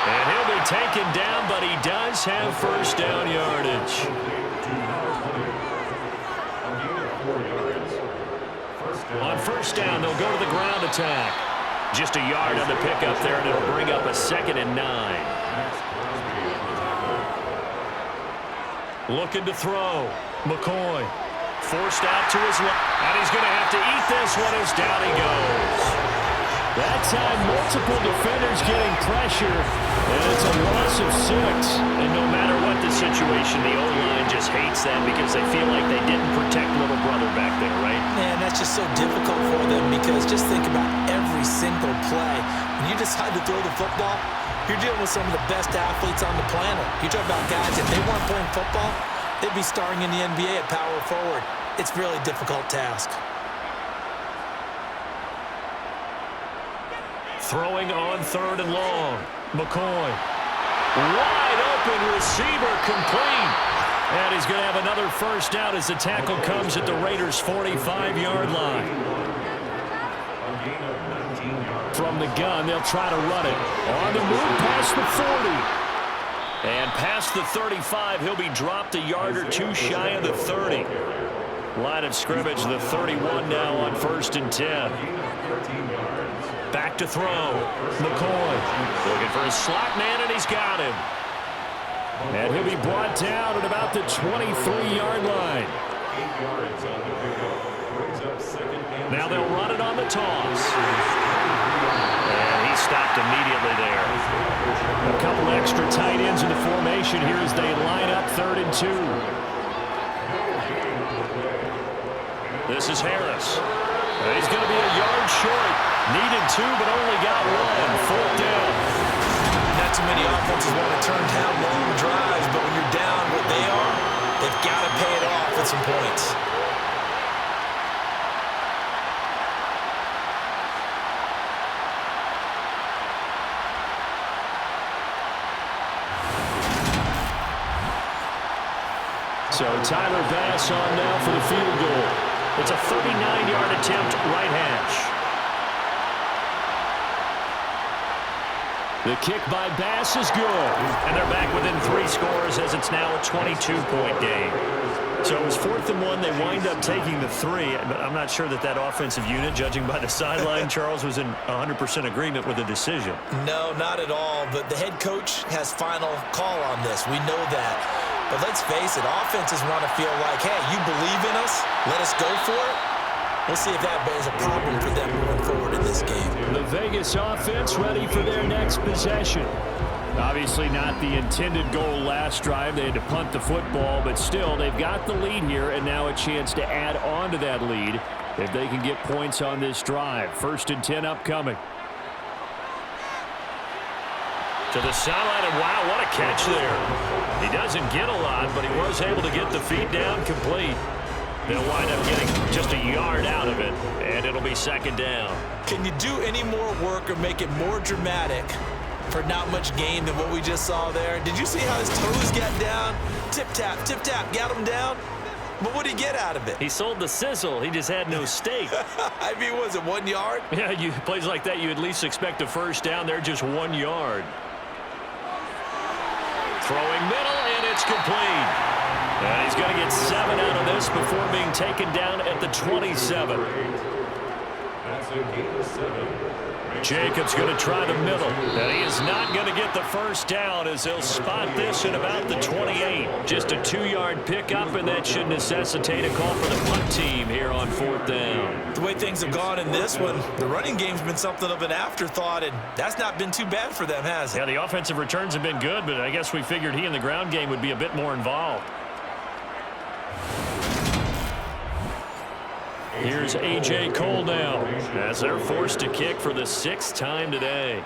And he'll be taken down, but he does have 1st down yardage. On 1st down, they'll go to the ground attack. Just a yard on the pickup there, and it'll bring up a 2nd and 9. Looking to throw. McCoy forced out to his left, and he's going to have to eat this one as down he goes. That time, multiple defenders getting pressure, and it's a loss of 6. And no matter what the situation, the O-line just hates them because they feel like they didn't protect little brother back there, right? Man, that's just so difficult for them because just think about every single play. When you decide to throw the football, you're dealing with some of the best athletes on the planet. You talk about guys, if they weren't playing football, they'd be starring in the NBA at power forward. It's a really difficult task. Throwing on 3rd and long. McCoy. Wide open receiver complete. And he's going to have another 1st down as the tackle comes at the Raiders' 45-yard line. From the gun, they'll try to run it. On the move past the 40. And past the 35, he'll be dropped a yard or 2 shy of the 30. Line of scrimmage, the 31 now on 1st and 10. Back to throw. McCoy looking for his slot man, and he's got him. And he'll be brought down at about the 23-yard line. Now they'll run it on the toss. And he's stopped immediately there. A couple extra tight ends in the formation here as they line up 3rd and 2. This is Harris. He's going to be a yard short. Needed 2, but only got 1. 4th down. Not too many offenses want to turn down long drives, but when you're down what they are, they've got to pay it off with some points. So Tyler Bass on now for the field goal. It's a 39-yard attempt, right hash. The kick by Bass is good. And they're back within 3 scores as it's now a 22-point game. So it was 4th and 1. They wind up taking the 3, but I'm not sure that offensive unit, judging by the sideline, Charles, was in 100% agreement with the decision. No, not at all, but the head coach has final call on this. We know that. But let's face it, offenses want to feel like, hey, you believe in us, let us go for it. We'll see if that is a problem for them moving forward in this game. The Vegas offense ready for their next possession. Obviously not the intended goal last drive. They had to punt the football, but still, they've got the lead here, and now a chance to add on to that lead if they can get points on this drive. 1st and 10 upcoming. To the sideline, and wow, what a catch there. He doesn't get a lot, but he was able to get the feet down complete. They'll wind up getting just a yard out of it, and it'll be 2nd down. Can you do any more work or make it more dramatic for not much gain than what we just saw there? Did you see how his toes got down? Tip-tap, got him down. But what did he get out of it? He sold the sizzle. He just had no steak. I mean, was it 1 yard? Yeah, plays like that, you at least expect a first down. They're just 1 yard. Throwing middle, and it's complete. And he's going to get 7 out of this before being taken down at the 27. Jacobs going to try the middle, and he is not going to get the first down as they'll spot this at about the 28. Just a 2-yard pickup, and that should necessitate a call for the punt team here on 4th down. The way things have gone in this one, the running game's been something of an afterthought, and that's not been too bad for them, has it? Yeah, the offensive returns have been good, but I guess we figured he in the ground game would be a bit more involved. Here's A.J. Cole now as they're forced to kick for the 6th time today.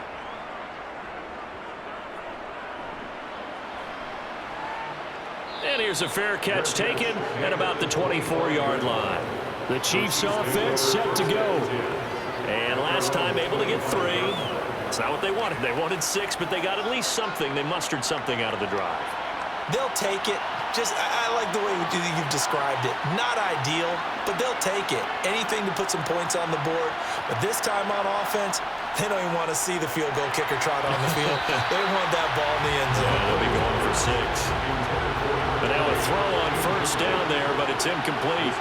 And here's a fair catch taken at about the 24-yard line. The Chiefs offense set to go. And last time able to get 3. It's not what they wanted. They wanted 6, but they got at least something. They mustered something out of the drive. They'll take it. I like the way you've described it. Not ideal, but they'll take it. Anything to put some points on the board. But this time on offense, they don't even want to see the field goal kicker trot on the field. They want that ball in the end zone. Yeah, they'll be going for 6. But now a throw on first down there, but it's incomplete.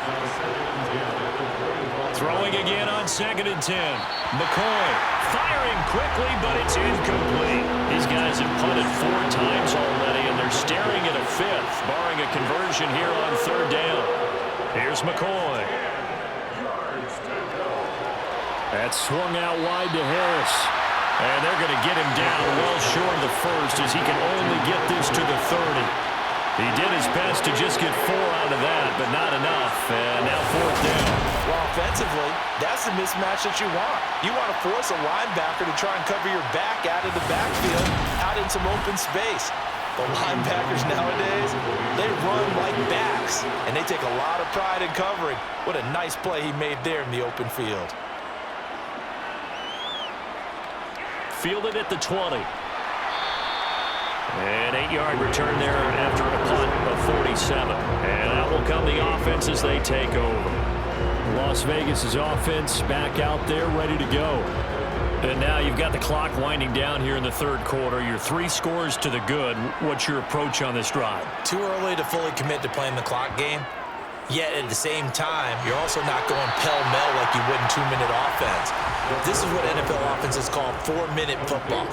Throwing again on 2nd and 10. McCoy firing quickly, but it's incomplete. These guys have punted 4 times already, and they're staring at a 5th, barring a conversion here on 3rd down. Here's McCoy. That's swung out wide to Harris. And they're going to get him down well short of the first as he can only get this to the 30. He did his best to just get 4 out of that, but not enough. And now 4th down. Well, offensively, that's the mismatch that you want. You want to force a linebacker to try and cover your back out of the backfield, out in some open space. The linebackers nowadays, they run like backs, and they take a lot of pride in covering. What a nice play he made there in the open field. Fielded at the 20. An 8-yard return there after a punt of 47. And out will come the offense as they take over. Las Vegas's offense back out there ready to go. And now you've got the clock winding down here in the 3rd quarter. You're 3 scores to the good. What's your approach on this drive? Too early to fully commit to playing the clock game. Yet at the same time, you're also not going pell-mell like you would in 2-minute offense. This is what NFL offenses call 4-minute football.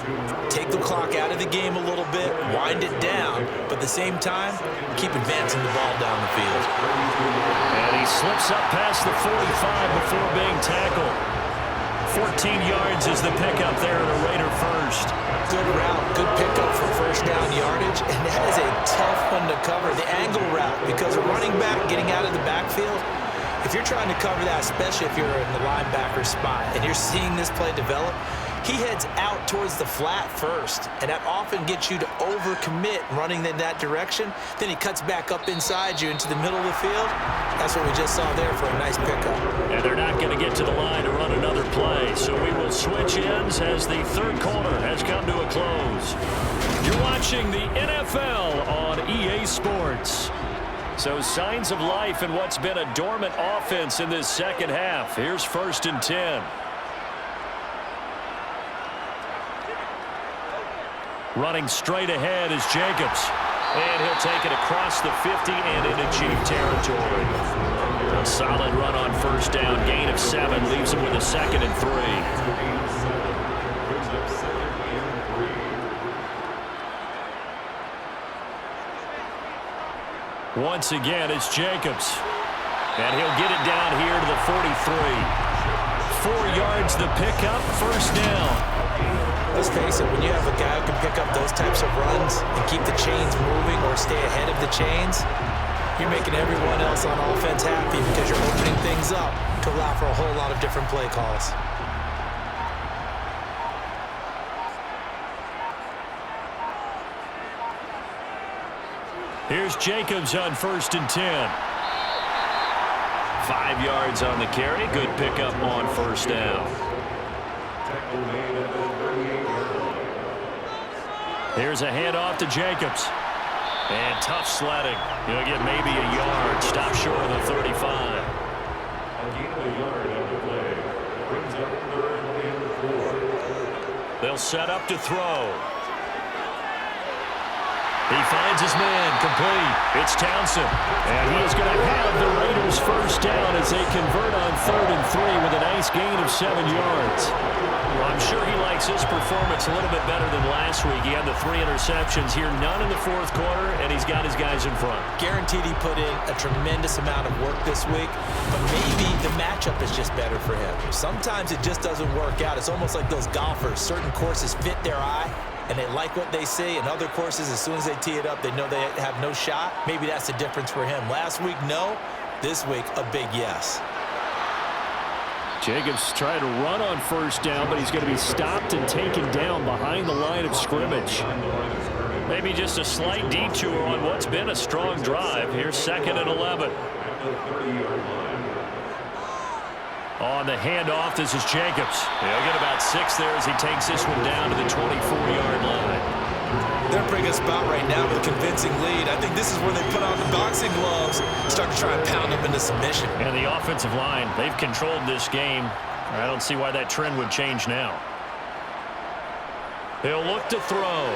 Take the clock out of the game a little bit, wind it down, but at the same time, keep advancing the ball down the field. And he slips up past the 45 before being tackled. 14 14 yards is the pickup there at a Raider first. Good route, good pickup for first down yardage, and that is a tough one to cover. The angle route, because a running back getting out of the backfield, if you're trying to cover that, especially if you're in the linebacker spot and you're seeing this play develop, he heads out towards the flat first, and that often gets you to overcommit running in that direction. Then he cuts back up inside you into the middle of the field. That's what we just saw there for a nice pickup. And they're not going to get to the line to run another play, so we will switch ends as the third quarter has come to a close. You're watching the NFL on EA Sports. So signs of life in what's been a dormant offense in this second half. Here's 1st and 10. Running straight ahead is Jacobs. And he'll take it across the 50 and into Chief territory. A solid run on first down. Gain of 7 leaves him with a 2nd and 3. Once again, it's Jacobs. And he'll get it down here to the 43. 4 yards the pickup, first down. Let's face it, when you have a guy who can pick up those types of runs and keep the chains moving or stay ahead of the chains, you're making everyone else on offense happy because you're opening things up to allow for a whole lot of different play calls. Here's Jacobs on 1st and 10. 5 yards on the carry. Good pickup on first down. Here's a handoff to Jacobs. And tough sledding. He'll get maybe a yard. Stop short of the 35. They'll set up to throw. He finds his man, complete. It's Townsend. And he is going to have the Raiders first down as they convert on 3rd and 3 with a nice gain of 7 yards. Well, I'm sure he likes his performance a little bit better than last week. He had the 3 interceptions here, none in the 4th quarter, and he's got his guys in front. Guaranteed he put in a tremendous amount of work this week, but maybe the matchup is just better for him. Sometimes it just doesn't work out. It's almost like those golfers. Certain courses fit their eye, and they like what they see. And other courses, as soon as they tee it up, they know they have no shot. Maybe that's the difference for him. Last week, no. This week, a big yes. Jacobs trying to run on first down, but he's going to be stopped and taken down behind the line of scrimmage. Maybe just a slight detour on what's been a strong drive. Here's 2nd and 11. On the handoff, this is Jacobs. He'll get about 6 there as he takes this one down to the 24-yard line. They're in a pretty good spot right now with a convincing lead. I think this is where they put on the boxing gloves, start to try and pound them into submission. And the offensive line, they've controlled this game. I don't see why that trend would change now. He'll look to throw.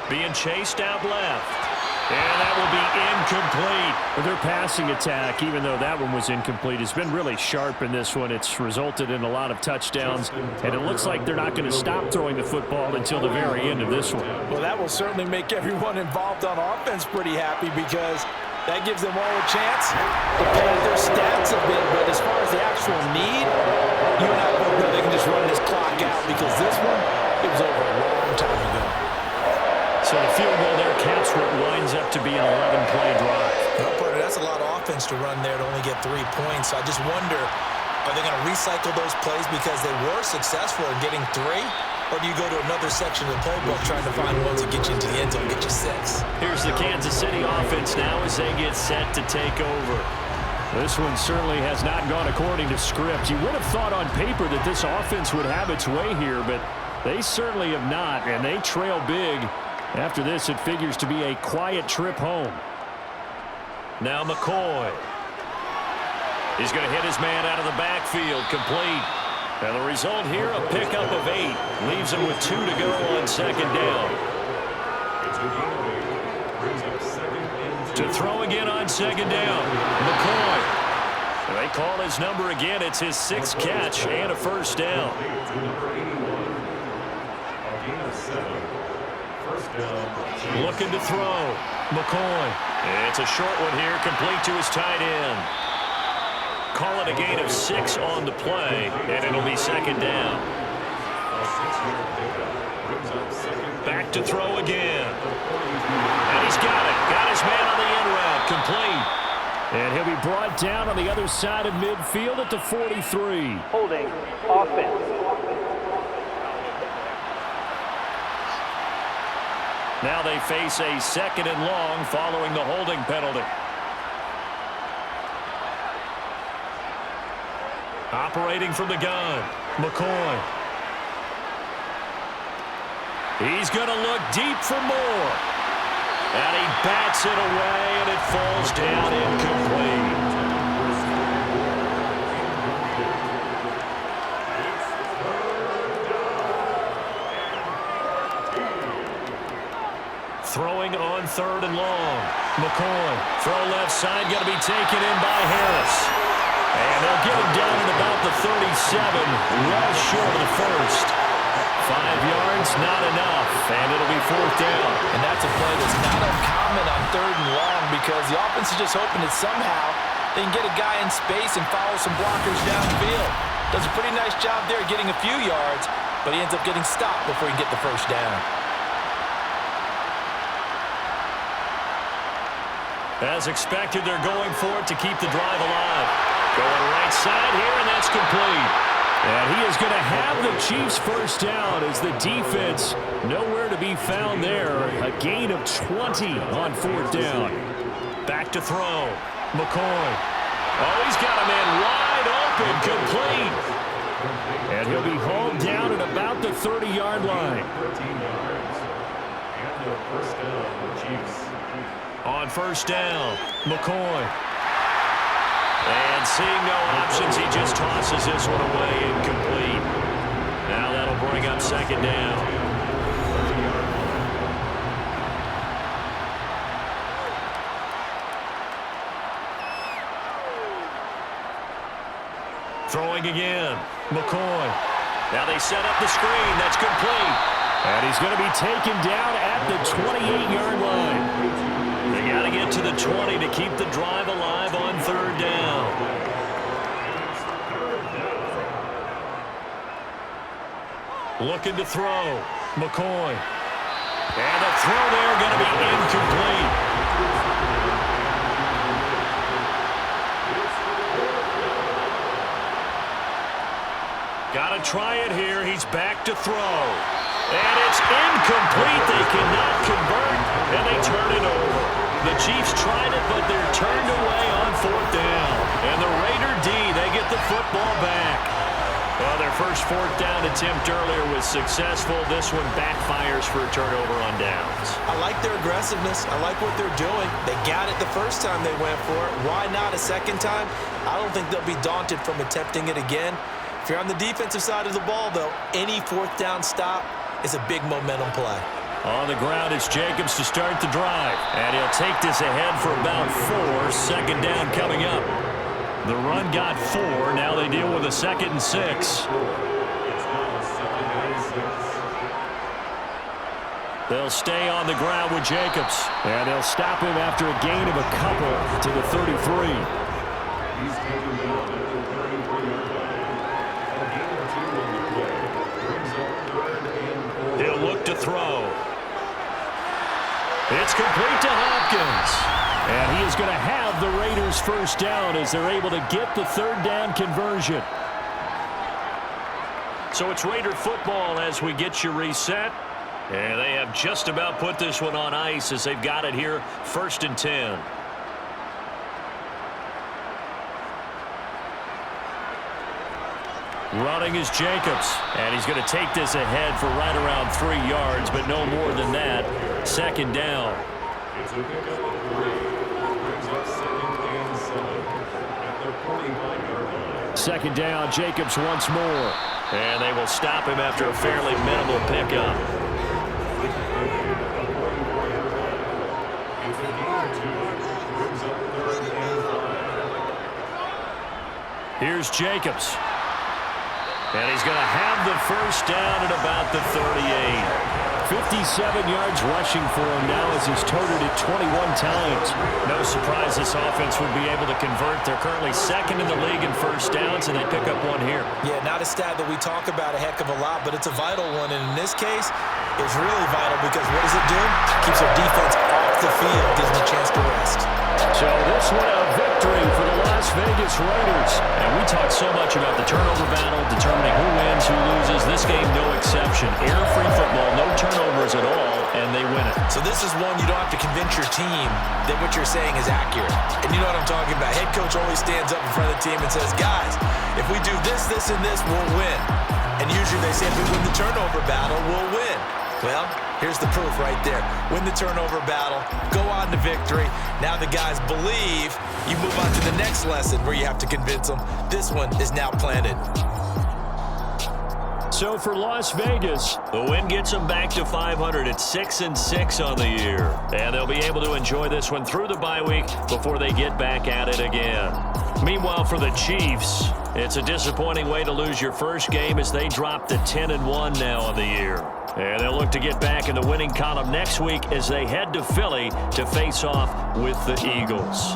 Being chased out left. And that will be incomplete. Their passing attack, even though that one was incomplete, has been really sharp in this one. It's resulted in a lot of touchdowns, and it looks like they're not going to stop throwing the football until the very end of this one. Well, that will certainly make everyone involved on offense pretty happy because that gives them all a chance to pad their stats a bit. But as far as the actual need, you and I both know they can just run this clock out because this one, it was over a long time ago. So the field goal there caps what winds up to be an 11-play drive. Well, partner, that's a lot of offense to run there to only get 3 points. So I just wonder, are they going to recycle those plays because they were successful in getting 3? Or do you go to another section of the playbook trying to find ones that get you into the end zone and get you 6? Here's the Kansas City offense now as they get set to take over. This one certainly has not gone according to script. You would have thought on paper that this offense would have its way here, but they certainly have not, and they trail big. After this, it figures to be a quiet trip home. Now McCoy. He's going to hit his man out of the backfield, complete. And the result here, a pickup of 8. Leaves him with 2 to go on 2nd down. To throw again on 2nd down, McCoy. And they call his number again. It's his 6th catch and a first down. Looking to throw. McCoy. It's a short one here, complete to his tight end. call it a gain of 6 on the play, and it'll be second down. Back to throw again. And he's got it. Got his man on the in route. Complete. And he'll be brought down on the other side of midfield at the 43. Holding. Offense. Now they face a 2nd and long following the holding penalty. Operating from the gun, McCoy. He's going to look deep for more. And he bats it away, and it falls down incomplete. Throwing on 3rd and long. McCoy, throw left side, going to be taken in by Harris. And they'll get him down at about the 37, well short of the first. 5 yards, not enough, and it'll be 4th down. And that's a play that's not uncommon on 3rd and long because the offense is just hoping that somehow they can get a guy in space and follow some blockers downfield. Does a pretty nice job there getting a few yards, but he ends up getting stopped before he can get the first down. As expected, they're going for it to keep the drive alive. Going right side here, and that's complete. And he is going to have the Chiefs first down as the defense nowhere to be found there. A gain of 20 on 4th down. Back to throw. McCoy. Oh, he's got a man wide open, complete. And he'll be hauled down at about the 30-yard line. On 1st down, McCoy. And seeing no options, he just tosses this one away, incomplete. Now that'll bring up 2nd down. Throwing again, McCoy. Now they set up the screen, that's complete. And he's going to be taken down at the 28-yard line. They got to get to the 20 to keep the drive alive on 3rd down. Looking to throw. McCoy. And the throw there going to be incomplete. Got to try it here. He's back to throw. And it's incomplete. They cannot convert, and they turn it over. The Chiefs tried it, but they're turned away on 4th down. And the Raider D, they get the football back. Well, their first 4th down attempt earlier was successful. This one backfires for a turnover on downs. I like their aggressiveness. I like what they're doing. They got it the first time they went for it. Why not a second time? I don't think they'll be daunted from attempting it again. If you're on the defensive side of the ball, though, any 4th down stop is a big momentum play. On the ground, it's Jacobs to start the drive. And he'll take this ahead for about 4. 2nd down coming up. The run got 4. Now they deal with a 2nd and 6. They'll stay on the ground with Jacobs. And they'll stop him after a gain of a couple to the 33. He'll look to throw. It's complete to Hopkins. And he is going to have the Raiders first down as they're able to get the 3rd down conversion. So it's Raider football as we get you reset. And they have just about put this one on ice as they've got it here, 1st and 10. Running is Jacobs, and he's going to take this ahead for right around 3 yards, but no more than that. 2nd down. Second down, Jacobs once more. And they will stop him after a fairly minimal pickup. Here's Jacobs. And he's going to have the first down at about the 38. 57 yards rushing for him now as he's toted it 21 times. No surprise this offense would be able to convert. They're currently second in the league in first downs, and they pick up one here. Yeah, not a stat that we talk about a heck of a lot, but it's a vital one. And in this case, it's really vital because what does it do? Keeps our defense off the field, gives them a chance to rest. So this one a victory for the Las Vegas Raiders. And we talked so much about the turnover battle, determining who wins, who loses. This game, no exception. Error-free football, no turnovers at all, and they win it. So this is one you don't have to convince your team that what you're saying is accurate. And you know what I'm talking about. Head coach always stands up in front of the team and says, guys, if we do this, this, and this, we'll win. And usually they say if we win the turnover battle, we'll win. Well, here's the proof right there. Win the turnover battle, go on to victory. Now the guys believe. You move on to the next lesson where you have to convince them. This one is now planted. So for Las Vegas, the win gets them back to 500 at 6-6 on the year. And they'll be able to enjoy this one through the bye week before they get back at it again. Meanwhile, for the Chiefs, it's a disappointing way to lose your first game as they drop to 10-1 now on the year. And they'll look to get back in the winning column next week as they head to Philly to face off with the Eagles.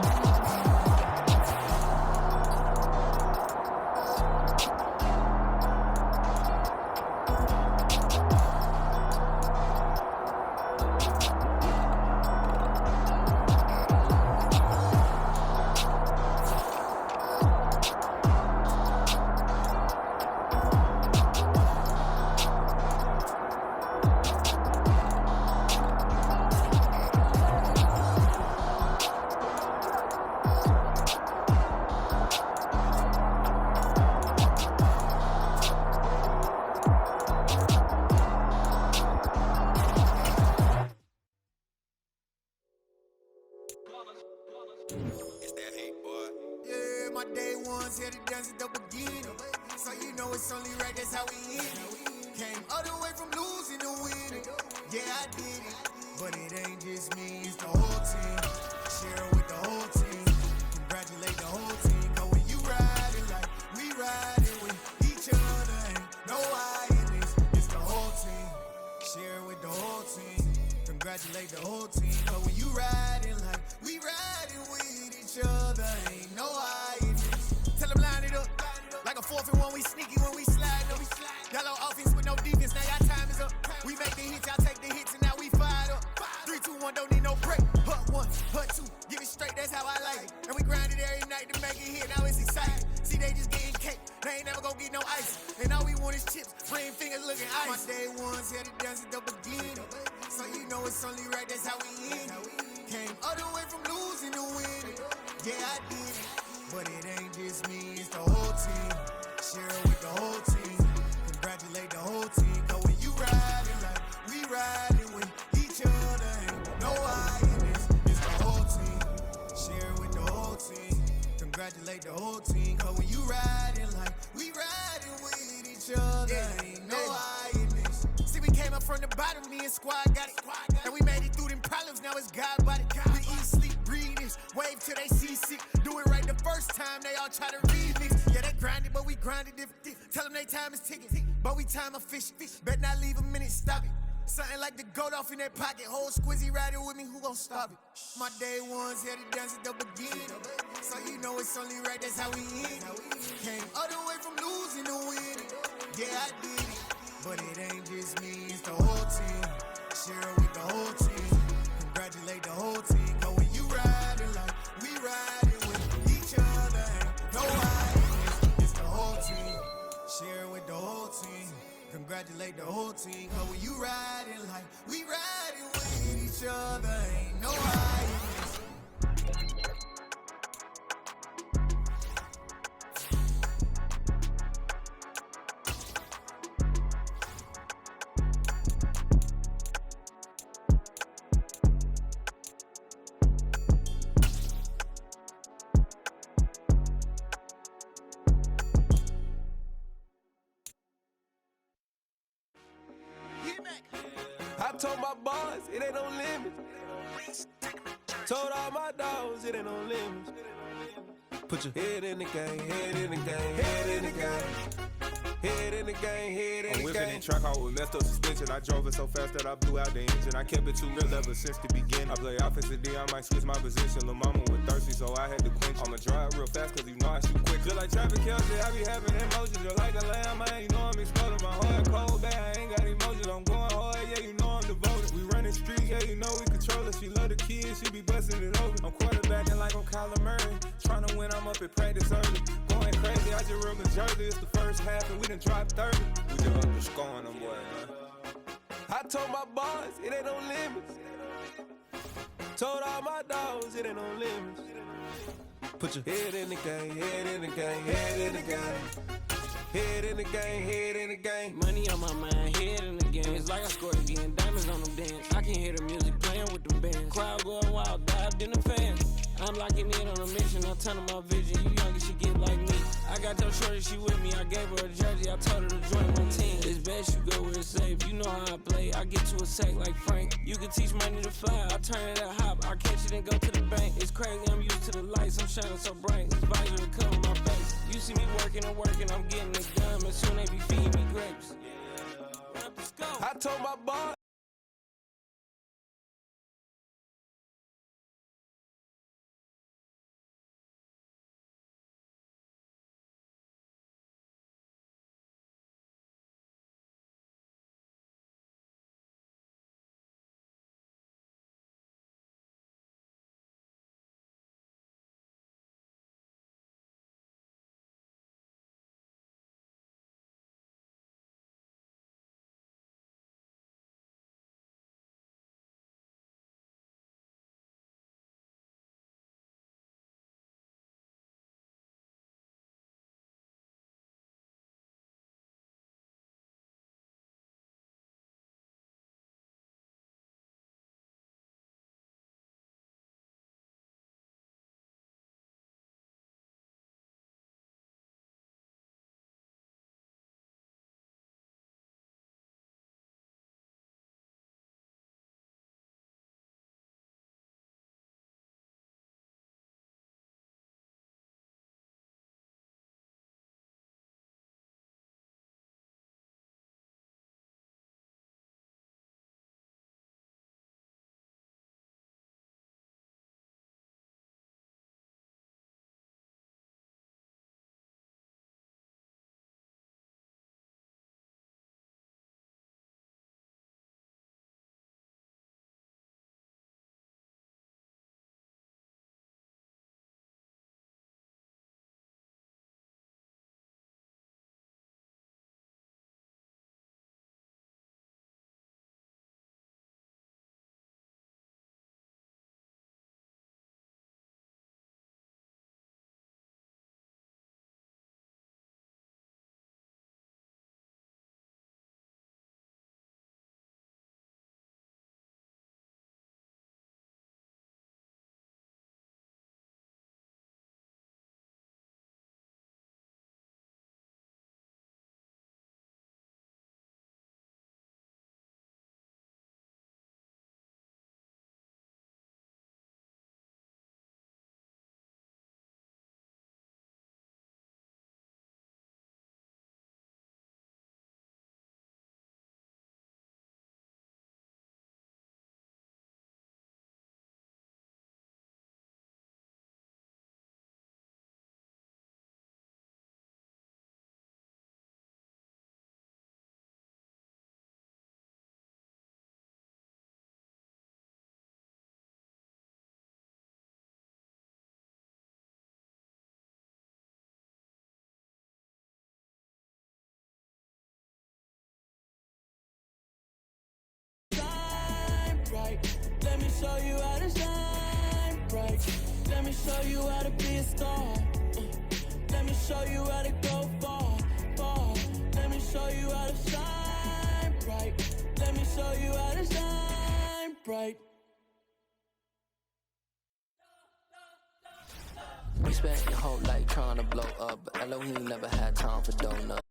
Congratulate the whole team, but when you riding like we riding with each other, ain't no hiding. Tell them line it up, like a 4th and 1, we sneaky when we slide. Yellow offense with no defense, now y'all time is up. We make the hits, y'all take the hits, and now we fired up. 3, 2, 1, don't need no break. Hut 1, hut 2, give it straight, that's how I like it. And we grind it every night to make it hit, now it's exciting. See, they just getting cake, they ain't never gonna get no ice. And all we want is chips, ring fingers looking ice. My day ones had to dance at the beginning. So you know it's only right, that's how we end it. Came all the way from losing to winning. Yeah, I did it. But it ain't just me, it's the whole team. Share it with the whole team. Congratulate the whole team. Cause when you riding like we riding with each other, ain't no hiding this. It's the whole team. Share it with the whole team. Congratulate the whole team. Cause when you riding like we riding with each other, ain't no hiding this. See, we came up from the bottom, me and squad got it. And we made it through them problems, now it's God body. We eat, sleep, breathe this, wave till they see sick. Do it right the first time, they all try to remix. Yeah, they grinded, but we grinded different. Tell them they time is ticking, but we time a fish. Bet not leave a minute, stop it. Something like the goat off in that pocket. Whole squizzy riding with me, who gon' stop it? My day ones had to dance at the beginning. So you know it's only right, that's how we end it. Came all the way from losing to winning. Yeah, I did it. But it ain't just me, it's the whole team. Share it with the whole team. Congratulate the whole team. Cause when you riding like we riding with each other, ain't no hiding. It's the whole team. Share it with the whole team. Congratulate the whole team. Cause when you riding like we riding with each other, ain't no hiding. I told my boss, it ain't no limits. Told all my dogs, it ain't no limits. Put your head in the game, head in the game, head in the game, head in the game, head in the game. I'm whipping and track out with messed up suspension. I drove it so fast that I blew out the engine. I kept it too real ever since the beginning. I play offensive D, I might switch my position. Lil' mama was thirsty, so I had to quench. I'ma drive real fast, cause you know I shoot quick. Just like traffic Kelsey, I be having emotions. Just like a lamb, man, you know I'm exploding. My heart cold, bad, I ain't got emotions. I'm going hard, yeah, you know I'm devoted. We running streets, yeah, you know we control it. She love the kids, she be busting it open. I'm quarterbacking like I'm Kyler Murray. Trying to win, I'm up at practice early. Going crazy, I just rub the jersey. It's the first half and we done dropped 30. We just up to scoring them, boy, man. I told my boys, it ain't no limits. Told all my dogs, it ain't no limits. Put your head in the game, head in the game, head in the game. Head in the game, head in the game. Money on my mind, head in the game. It's like I scored again, diamonds on them dance. I can hear the music playing with them bands. Crowd going wild, dived in the fans. I'm locking in on a mission, I'm turning my vision. You younger, she get like me. I got your shorty, she with me. I gave her a jersey, I told her to join my team. It's best you go where it's safe. You know how I play, I get to a sack like Frank. You can teach money to fly, I turn it up hop. I catch it and go to the bank. It's crazy, I'm used to the lights, I'm shining so bright. This visor to cover my face. You see me working and working, I'm getting it done. But soon they be feeding me grapes. Let's go. I told my boy. Let me show you how to shine bright. Let me show you how to be a star. Let me show you how to go far, far. Let me show you how to shine bright. Let me show you how to shine bright. We spent your whole life trying to blow up, but Elohim never had time for donuts.